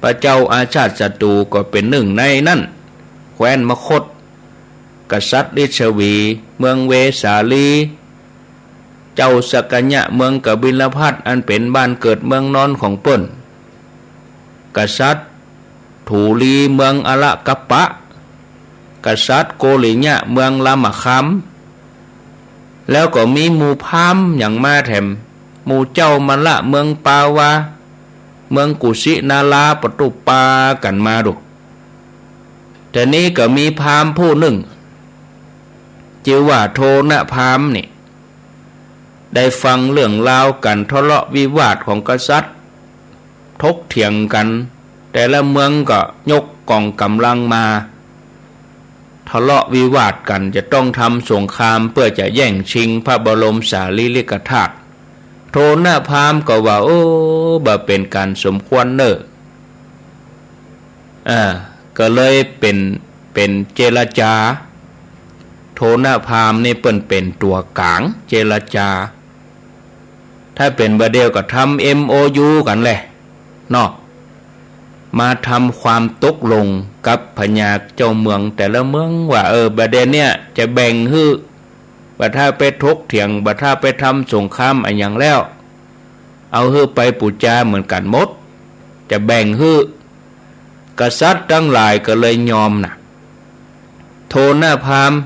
พระเจ้าอาชาติศัตรูก็เป็นหนึ่งในนั้นแคว้นมคธกษัตริย์ฤชวีเมืองเวสาลีเจ้าสกัญญะเมืองกบิลพัสอันเป็นบ้านเกิดเมืองนอนของเปิ้นกษัตริย์ถูลีเมืองอละกัปปะกษัตริย์โกลิญะเมืองลามะคัมแล้วก็มีหมู่พราหมณ์อย่างมาแถมหมู่เจ้ามันละเมืองปาวาเมืองกุสินาลาปตุปากันมาดูแต่นี้ก็มีพราหมณ์ผู้หนึ่งชื่อว่าโทนะพราหมณ์นี่ได้ฟังเรื่องราวกันทะเลาะวิวาทของกษัตริย์ทกเถียงกันแต่ละเมืองก็ยกกองกำลังมาทะเลาะวิวาทกันจะต้องทำสงครามเพื่อจะแย่งชิงพระบรมสารีริกธาตุโทนะพราหมณ์ก็ว่าบ่เป็นการสมควรเนอะก็เลยเป็นเจรจาโทนะพราหมณ์นี่เป็นตัวกลางเจรจาถ้าเป็นประเดียวก็ทำ MOU กันแหละเนาะมาทำความตกลงกับพญาเจ้าเมืองแต่ละเมืองว่าประเด็นเนี่ยจะแบ่งฮื้อบัดถ้าไปทกเถียงบัดถ้าไปทำสงครามอันอย่างแล้วเอาฮื้อไปปูจาเหมือนกันหมดจะแบ่งฮื้อกษัตริย์ทั้งหลายก็เลยยอมนะโทนะพราหมณ์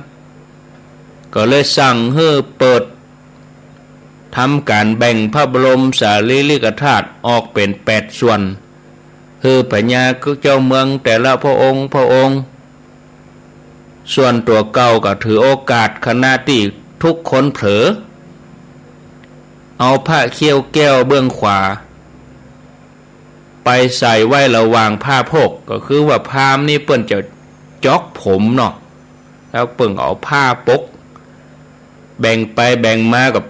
ก็เลยสั่งให้เปิดทำการแบ่งพระบรมสารีริกธาตุออกเป็น8ส่วนคือพญาเจ้าเมืองแต่ละพระองค์ส่วนตัวเก่าก็ถือโอกาสขณะที่ทุกคนเผลอเอาผ้าเขี้ยวแก้วเบื้องขวาไปใส่ไว้ระหว่างผ้าโพกก็คือว่าพราหมณ์นี่เปิ้นจะจอกผมเนาะแล้วเปิ้นเอาผ้าปกแบ่งไปแบ่งมากับ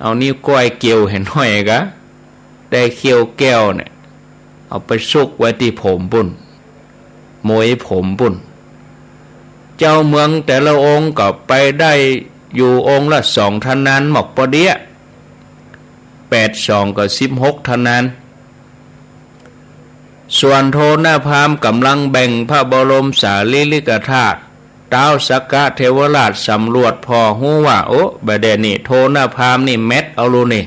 เอานิ้วก้อยเกี่ยวเห็นห้อยกะได้เขี้ยวแก้วเนี่ยเอาไปซุกไว้ที่ผมปุ่นมวยผมปุ่นเจ้าเมืองแต่ละองค์ก็ไปได้อยู่องค์ละ2เท่านั้นหมอกปอเดีย8 2ก็16เท่านั้นส่วนโทนะพราหมณ์กำลังแบ่งพระบรมสารีริกธาตุท้าวสักกะเทวราชสำรวจพอฮู้ว่าบัดนี้โทนะพราหมณ์นี่เม็ดเอาลูนี่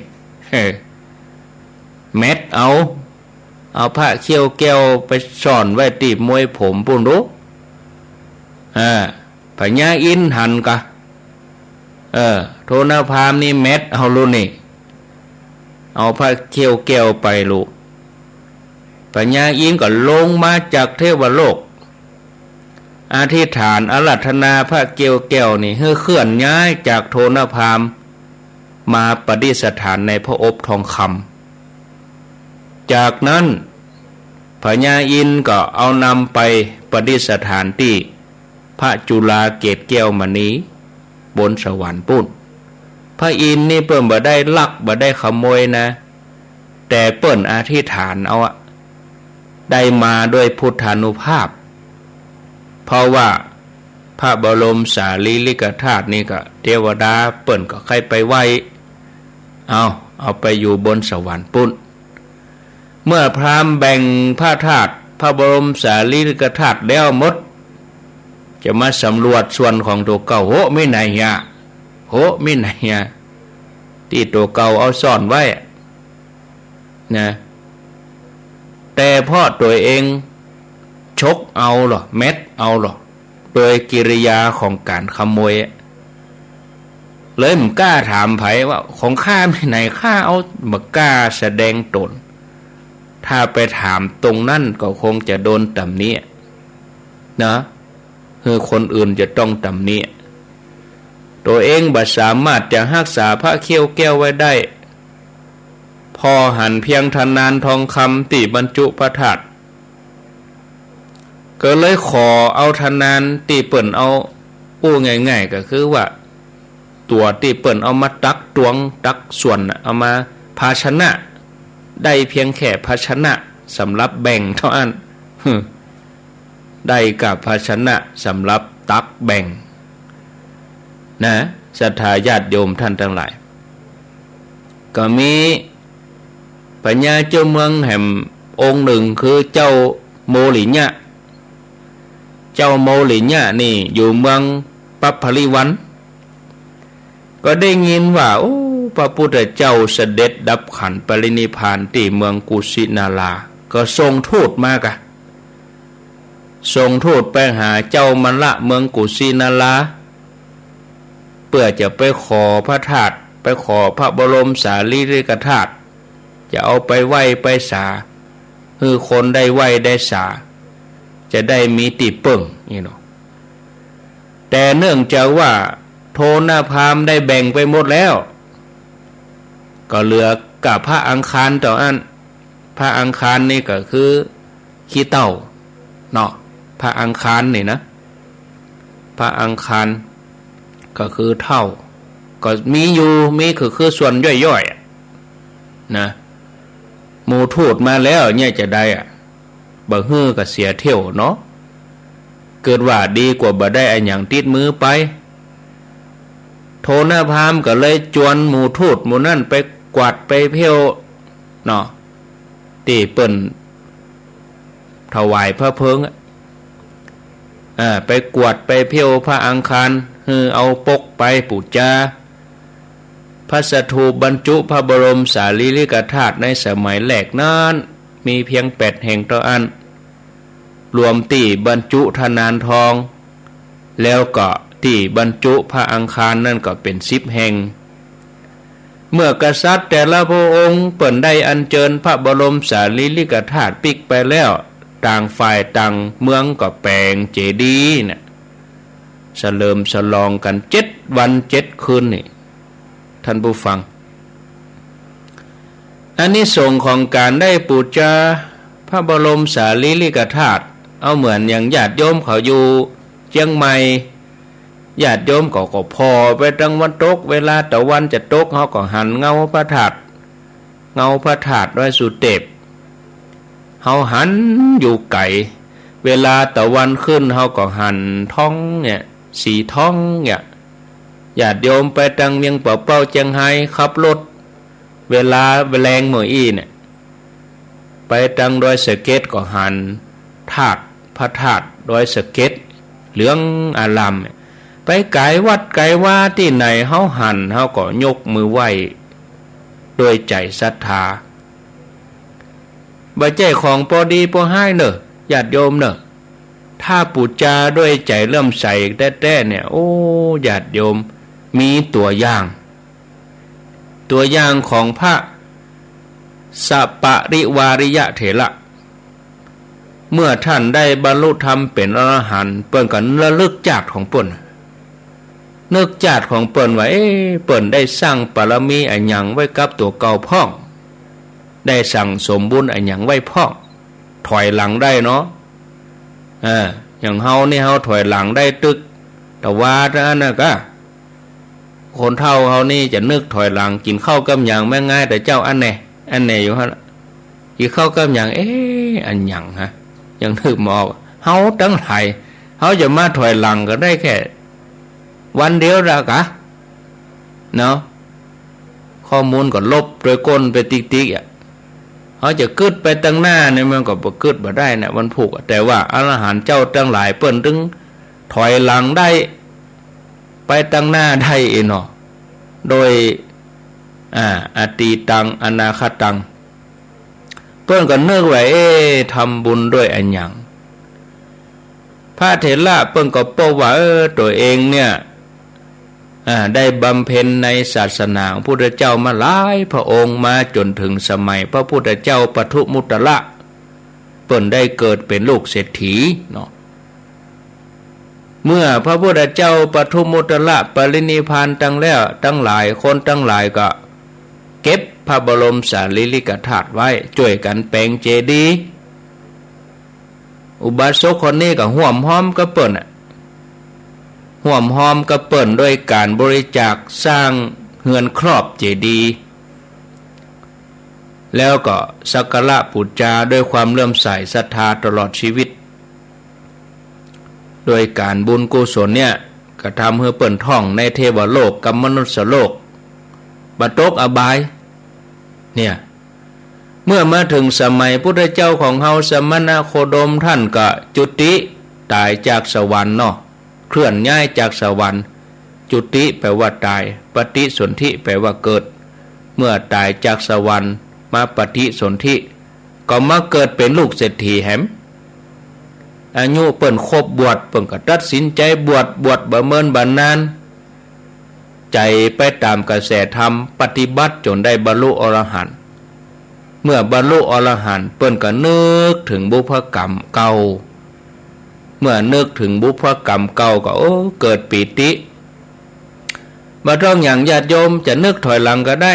เม็ดเอาผ้าเขี้ยวแก้วไปซ่อนไว้ตีมวยผมปุ่นรู้พญาอินหันกะโทนะพราหมณ์นี่เม็ดเอาลูนี่เอาผ้าเขี้ยวแก้วไปลูพญาอินก็ลงมาจากเทวโลกอธิษฐานอาราธนาพระเกี้ยวแก้วนี่ให้เคลื่อนย้ายจากโทนะพราหมณ์มาประดิษฐานในพระอบทองคำจากนั้นพญาอินก็เอานำไปประดิษฐานที่พระจุฬาเกตแก้วมณีบนสวรรค์ปุ่นพระอินนี่เปิ้นบ่ได้ลักบ่ได้ขโมยนะแต่เปิ้นอธิษฐานเอาได้มาด้วยพุทธานุภาพเพราะว่าพระบรมสารีริกธาตุนี่ก็เทวดาเปิ้นก็ใครไปไหว้เอาไปอยู่บนสวรรค์ปุ่นเมื่อพราหมณ์แบ่งพระธาตุพระบรมสารีริกธาตุแล้วหมดจะมาสำรวจส่วนของตัวเก่าไม่ไหนไม่ไหนที่ตัวเก่าเอาซ่อนไว้นะแต่พ่อตัวเองชกเอาหรอเม็ดเอาหรอโดยกิริยาของการขโมยเลยมันกล้าถามไผว่าของข้าไม่ไหนข้าเอาบักกล้าแสดงตนถ้าไปถามตรงนั่นก็คงจะโดนตำหนิ นะคือคนอื่นจะต้องตำหนิตัวเองบ่สามารถจะรักษาพระเขี้ยวแก้วไว้ได้พอหันเพียงธนานทองคำที่บรรจุพระธาตุก็เลยขอเอาธนานที่เปิ่นเอาอู้ง่ายๆก็คือว่าตัวที่เปิ่นเอามาตักตวงตักส่วนเอามาภาชนะได้เพียงแค่ภาชนะสำหรับแบ่งเท่านั้นได้กับภาชนะสำหรับตักแบ่งนะศรัทธาญาติโยมท่านทั้งหลายก็มีปัญญาเจ้าเมืองแห่งองค์หนึ่งคือเจ้าโมหลิญะเจ้าโมหลิญะนี่อยู่เมืองปัพพลิวันก็ได้ยินว่าโอ้พระพุทธเจ้าเสด็จดับขันปรินิพพานที่เมืองกุสินาราก็ทรงทูตมากะทรงทูตไปหาเจ้ามัลละเมืองกุสินาราเพื่อจะไปขอพระธาตุไปขอพระบรมสารีริกธาตุจะเอาไปไหว้ไปสาคือคนได้ไหว้ได้สาจะได้มีติเปิ่งนี่เนาะแต่เนื่องจากว่าโทนพามได้แบ่งไปหมดแล้วก็เหลือกับพระอังคารต่ออันพระอังคารนี่ก็คือขี้เต่าเนาะพระอังคารนี่นะพระอังคารก็คือเท่าก็มีอยู่มีคือส่วนย่อยๆนะหมู่ทูตมาแล้วเนี่ยจะได้อ่ะบ่ฮื้อก็เสียเที่ยวเนาะเกิดว่าดีกว่าบ่ได้อันอย่างติดมือไปโทนพามก็เลยจวนหมู่ทูตหมู่นั่นไปกวาดไปเพี้ยวเนาะตีเปิ้นถวายพระเพลิงไปกวาดไปเพี้ยวพระอังคารคือเอาปกไปปูจาพระสถูปบรรจุพระบรมสารีริกธาตุในสมัยแรกนั้นมีเพียง8 แห่งต่ออันรวมที่บรรจุธนานทองแล้วก็ที่บรรจุพระอังคารนั่นก็เป็น10 แห่งเมื่อกษัตริย์แต่ละพระองค์เปิ่นได้อัญเชิญพระบรมสารีริกธาตุปิกไปแล้วต่างฝ่ายต่างเมืองก็แปลงเจดีย์เนี่ยเฉลิมฉลองกัน7 วัน 7 คืนนี่ท่านผู้ฟังอันนี้ส่งของการได้บูชาพระบรมสารีริกธาตุเอาเหมือนอย่างญาติโยมเขาอยู่เชียงใหม่ญาติโยมก็พอไปตะวันตกเวลาตะวันจะตกเขาก็หันเงาพระธาตุไว้สุเทพเขาหันอยู่ไกลเวลาตะวันขึ้นเขาก็หันท้องเนี่ยสีท้องเนี่ยญาติโยมไปตังเมียงเป่าเป้าเชียงไฮ้ขับรถเวลาแรงเมื่ออี้เนี่ยไปตังดอยสะเก็ดก็หันธาตุพระธาตุดอยสะเก็ดเหลืองอารามไปไกลวัดไกลว่าที่ไหนเฮาหันเฮาก็ยกมือไหว้ด้วยใจศรัทธาบ่ใจของพอดีพอให้เนอะญาติโยมเนอะถ้าปูจาด้วยใจเริ่มใสแท้ๆเนี่ยโอ้ญาติโยมมีตัวอย่างของพระสัปปริวาริยะเถระเมื่อท่านได้บรรลุธรรมเป็นอรหันต์เปิ้นก็ระลึกชาติของเปิ้นนึกชาติของเปิ้นว่าเปิ้นได้สร้างบารมีอันหยังไว้กับตัวเก่าพ่องได้สั่งสมบุญอันหยังไว้พ่องถอยหลังได้เนาะอย่างเฮานี่เฮาถอยหลังได้ตึกแต่ว่านั่นน่ะก็คนเฒ่าเฮานี่จะนึกถอยหลังกินข้าวกับหยังแม่ง่ายแต่เจ้าอันไหนอยู่ฮะกินข้าวกับหยังอันหยังฮะยังนึกมองเฮาตั้งหลายเฮาจะมาถอยหลังก็ได้แค่วันเดียวละกะเนาะข้อมูลก็ลบโดยก้นไปติ๊กๆเขาจะกึดไปตั้งหน้าเนี่ยมันก็บ่กึดบ่ได้นะมันผูกแต่ว่าอรหันต์เจ้าตั้งหลายเปิ้นถึงถอยหลังได้ไปตั้งหน้าได้เนาะโดยอตีตังอนาคตังเปิ้นก็นึกว่าทำบุญด้วยอันหยังพระเถระเปิ้นก็บอกว่าตัวเองเนี่ยได้บำเพ็ญในศาสนาของพระพุทธเจ้ามาหลายพระองค์มาจนถึงสมัยพระพุทธเจ้าปทุมุตตระเปิ้นได้เกิดเป็นลูกเศรษฐีเนาะ เมื่อพระพุทธเจ้าปทุมมุตระปรินิพพานตั้งแล้วตั้งหลายคนตั้งหลายก็เก็บพระบรมสารีริกธาตุไว้ช่วยกันแปลงเจดีย์อุบาสกคนนี้ก็ห่วมห้อมก็เปิ่นห่วมห้อมก็เปิ่นด้วยการบริจาคสร้างเฮือนครอบเจดีย์แล้วก็สักการะบูชาด้วยความเลื่อมใสศรัทธาตลอดชีวิตโดยการบุญกุศลเนี่ยก็ทำให้เปิ่นท่องในเทวโลกกับมนุษยโลกบตกอบายเนี่ยเมื่อมาถึงสมัยพุทธเจ้าของเฮาสมณโคดมท่านก็จุติตายจากสวรรค์เนาะเคลื่อนย้ายจากสวรรค์จุติแปลว่าตายปฏิสนธิแปลว่าเกิดเมื่อตายจากสวรรค์มาปฏิสนธิก็มาเกิดเป็นลูกเศรษฐีแหมอายุเปิ้นครบบวชเปิ้นก็ตัดสินใจบวชบ่เมินบ่นานใจไปตามกระแสธรรมปฏิบัติจนได้บรรลุอรหันต์เมื่อบรรลุอรหันต์เปิ้นก็นึกถึงบุพกรรมเก่าเมื่อนึกถึงบุพกรรมเก่าก็เกิดปิติบ่ต้องอย่างญาติโยมจะนึกถอยหลังก็ได้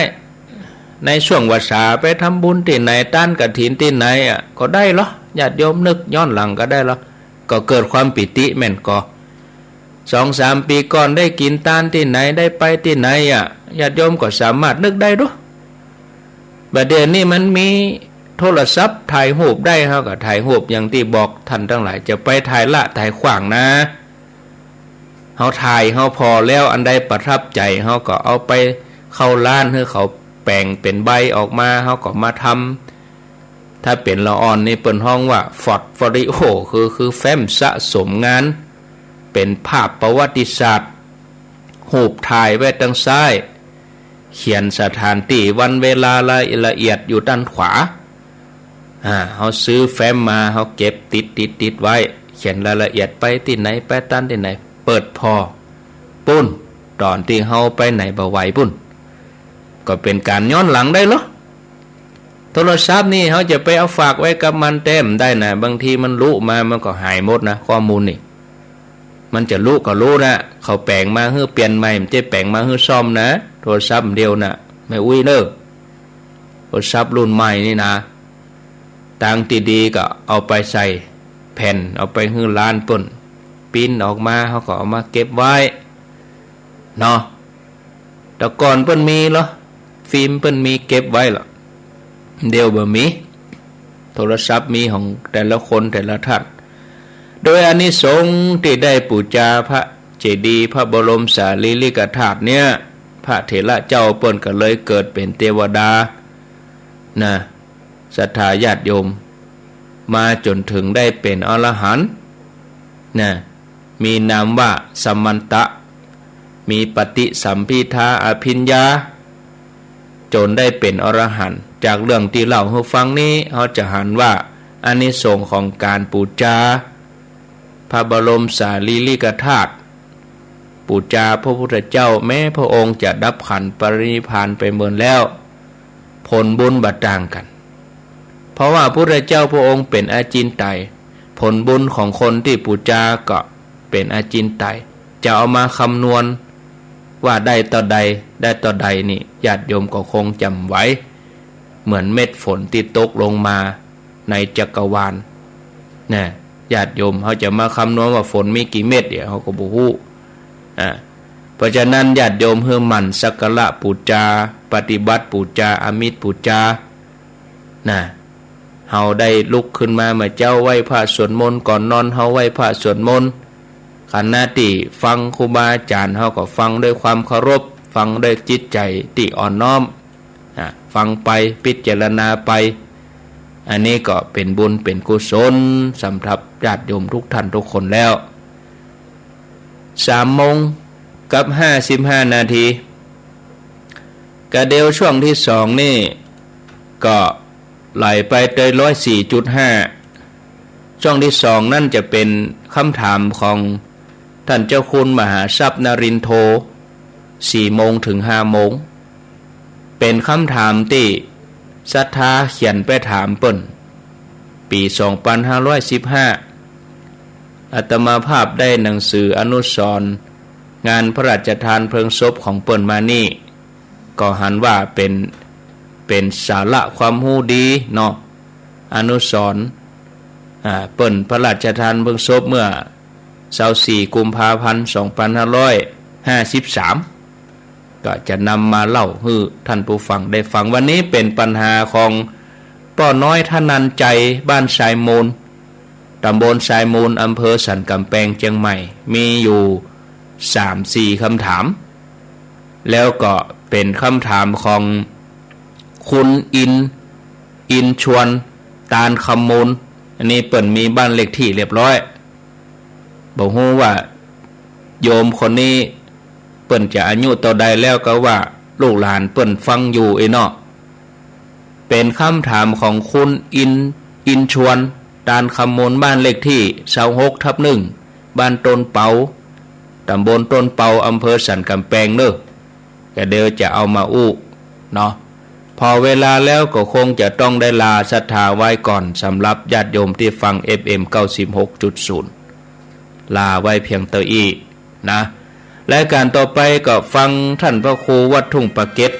ในช่วงวสาไปทำบุญที่ไหนต้านกฐินที่ไหนก็ได้เหรอญาติโยมนึกย้อนหลังก็ได้เหรอก็เกิดความปิติแม่นก็2-3 ปีก่อนได้กินตานที่ไหนได้ไปที่ไหนญาติโยมก็สามารถนึกได้ด้วยบัดเดี๋ยวนี้มันมีโทรศัพท์ถ่ายรูปได้เฮาก็ถ่ายรูปอย่างที่บอกท่านทั้งหลายจะไปถ่ายละถ่ายขวางนะเฮาถ่ายเฮาพอแล้วอันใดประทับใจเฮาก็เอาไปเข้าร้านให้เขาแปลงเป็นใบออกมาเฮาก็มาทำถ้าเป็นละอ่อนนี่เปิ้นห้องว่าฟอร์ตฟอริโอคือแฟ้มสะสมงานเป็นภาพประวัติศาสตร์รูปถ่ายไว้ทางซ้ายเขียนสถานที่วันเวลารายละเอียดอยู่ด้านขวาเฮาซื้อแฟ้มมาเฮาเก็บติดไว้เขียนรายละเอียดไปที่ไหนไปตันที่ไหนเปิดพอปุ้นตอนที่เฮาไปไหนบ่ไหวปุ้นก็เป็นการย้อนหลังได้เหรอโทรศัพท์นี่เฮาจะไปเอาฝากไว้กับมันเต็มได้นะบางทีมันรู้มามันก็หายหมดนะข้อมูลนี่มันจะรู้ก็รู้นะเขาแปลงมาเฮือเปลี่ยนใหม่มันจะแปลงมาเฮือซ่อมนะโทรศัพท์เดียวนะไม่อุ้ยเด้อโทรศัพท์รุ่นใหม่นี่นะทางที่ดีก็เอาไปใส่แผ่นเอาไปฮือร้านปุ่นปิ้นออกมาเขาก็เอามาเก็บไว้เนาะแต่ก่อนเพิ่นมีเหรอฟิล์มเพิ่นมีเก็บไว้เหรอเดียวบ่มีโทรศัพท์มีของแต่ละคนแต่ละท่านโดยอานิสงส์ที่ได้บูชาพระเจดีย์พระบรมสารีริกธาตุเนี่ยพระเถระเจ้าเปิ้นก็เลยเกิดเป็นเทวดานะศรัทธาญาติโยมมาจนถึงได้เป็นอรหันต์นะมีนามว่าสัมมันตะมีปฏิสัมภิทาอภิญญาจนได้เป็นอรหันต์จากเรื่องที่เล่าให้ฟังนี้เขาจะหันว่าอานิสงส์ของการบูชาพระบรมสารีริกธาตุบูชาพระพุทธเจ้าแม้พระองค์จะดับขันธ์ปรินิพพานไปเมือนแล้วผลบุญบัดต่างกันเพราะว่าพระพุทธเจ้าพระองค์เป็นอาจินไตยผลบุญของคนที่บูชาก็เป็นอาจินไตยจะเอามาคำนวณว่าได้ต่อใดนี่ญาติโยมก็คงจำไว้เหมือนเม็ดฝนที่ตกลงมาในจักรวาลนะญาติโยมเขาจะมาคำนวณว่าฝนมีกี่เม็ดเดี๋ยวเขาก็บ่ฮู้เพราะฉะนั้นญาติโยมเฮือมันสักการะบูชาปฏิบัติบูชาอามิตรบูชานะเฮาได้ลุกขึ้นมาเมื่อเจ้าไหว้พระสวดมนต์ก่อนนอนเฮาไหว้พระสวดมนต์ขณะที่ฟังครูบาอาจารย์เฮาก็ฟังด้วยความเคารพฟังด้วยจิตใจที่อ่อนน้อมฟังไปพิจารณาไปอันนี้ก็เป็นบุญเป็นกุศลสำหรับญาติโยมทุกท่านทุกคนแล้ว3:55 นาทีกระเดียวช่วงที่2นี่ก็ไหลไปได้104.5ช่วงที่2นั่นจะเป็นคำถามของท่านเจ้าคุณมหาทรัพย์นรินทร์โท4 โมงถึง 5 โมงเป็นคำถามที่ศรัทธาเขียนไปถามเปิ้นปี 2515 อาตมาภาพได้หนังสืออนุสรณ์งานพระราชทานเพลิงศพของเปิ้นมานี่ก็หันว่าเป็นสาระความรู้ดีเนาะอนุสรณ์เปิ้นพระราชทานเพลิงศพเมื่อ24กุมภาพันธ์2553ก็จะนำมาเล่าให้ท่านผู้ฟังได้ฟังวันนี้เป็นปัญหาของป้อน้อยท่านันใจบ้านทรายมูลตำบลทรายมูลอำเภอสันกำแพงเชียงใหม่มีอยู่ 3-4 คำถามแล้วก็เป็นคำถามของคุณอินชวนตาลคำมูลอันนี้เปิ่นมีบ้านเลขที่เรียบร้อยบอกฮู้ว่าโยมคนนี้เปิ่นจะอายุต่อใดแล้วก็ว่าลูกหลานเปิ่นฟังอยู่เนาะเป็นคำถามของคุณอินชวนตาลคำมูลบ้านเลขที่26/1บ้านต้นเปาตำบลต้นเปาอำเภอสันกำแพงเนอะก็เดี๋ยวจะเอามาอู้เนาะพอเวลาแล้วก็คงจะต้องได้ลาศรัทธาไว้ก่อนสำหรับญาติโยมที่ฟัง FM 96.0 ลาไว้เพียงเท่านี้นะและการต่อไปก็ฟังท่านพระครูวัดทุ่งปะเก็ต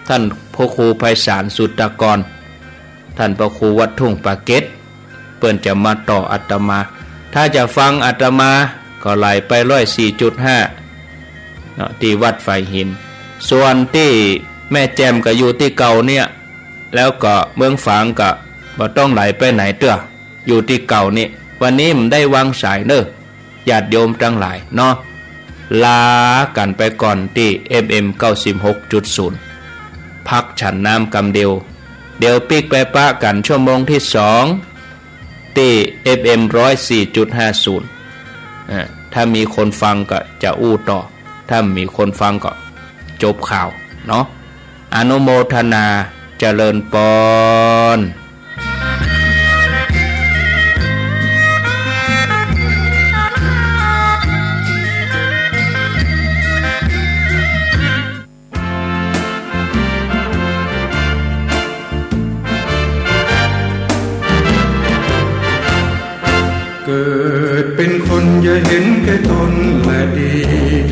ท่านพระครูไพศาลสุตตกรท่านพระครูวัดทุ่งปะเก็ตเปิ้นจะมาต่ออาตมาถ้าจะฟังอาตมาก็ไล่ไป104.5เนาะที่วัดไฟหินส่วนที่แม่แจ่มก็อยู่ที่เก่าเนี่ยแล้วก็เมืองฝางก็บ่ต้องไหลไปไหนเตื้ออยู่ที่เก่านี่วันนี้มันได้วางสายเนอะญาติโยมทั้งหลายเนาะลากันไปก่อนที่ FM 96.0 พักฉันน้ำกำเดียวปิกไปปะกันชั่วโมงที่2ที่ FM 104.50ถ้ามีคนฟังก็จะอู้ต่อถ้ามีคนฟังก็จบข่าวเนาะอนุโมทนาเจริญปอนเกิดเป็นคนอย่าเห็นแก่ตนและดี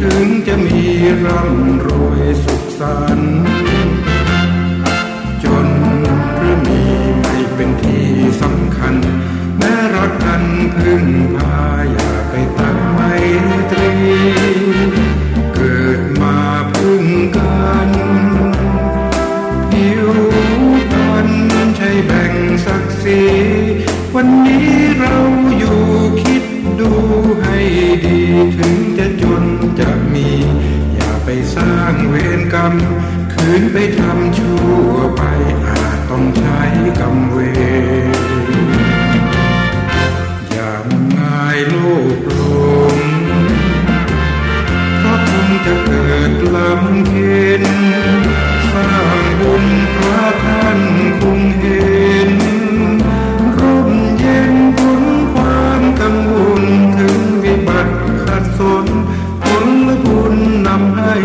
ถึงจะมีร่ำรวยสุขสันต์จนหรือมีไม่เป็นที่สำคัญแม้รักกันพึ่งพาอย่าไปตัดไมตรีเกิดมาพึ่งกันผิวพรรณใช่แบ่งศักดิ์ศรีวันนี้เราอยู่คิดดูให้ดีถึงจะจนจะมีอย่าไปสร้างเวรกรรมคืนไปทำชั่วไปอาจต้องใช้กรรมเวรอย่างง่ายโลภหลงเพราะคงจะเกิดลำเค็ญสร้างบุญพระท่านคงเห็นร่มเย็นพ้นความกังวลถึงวิบัติขัดสนผลบุญนำให้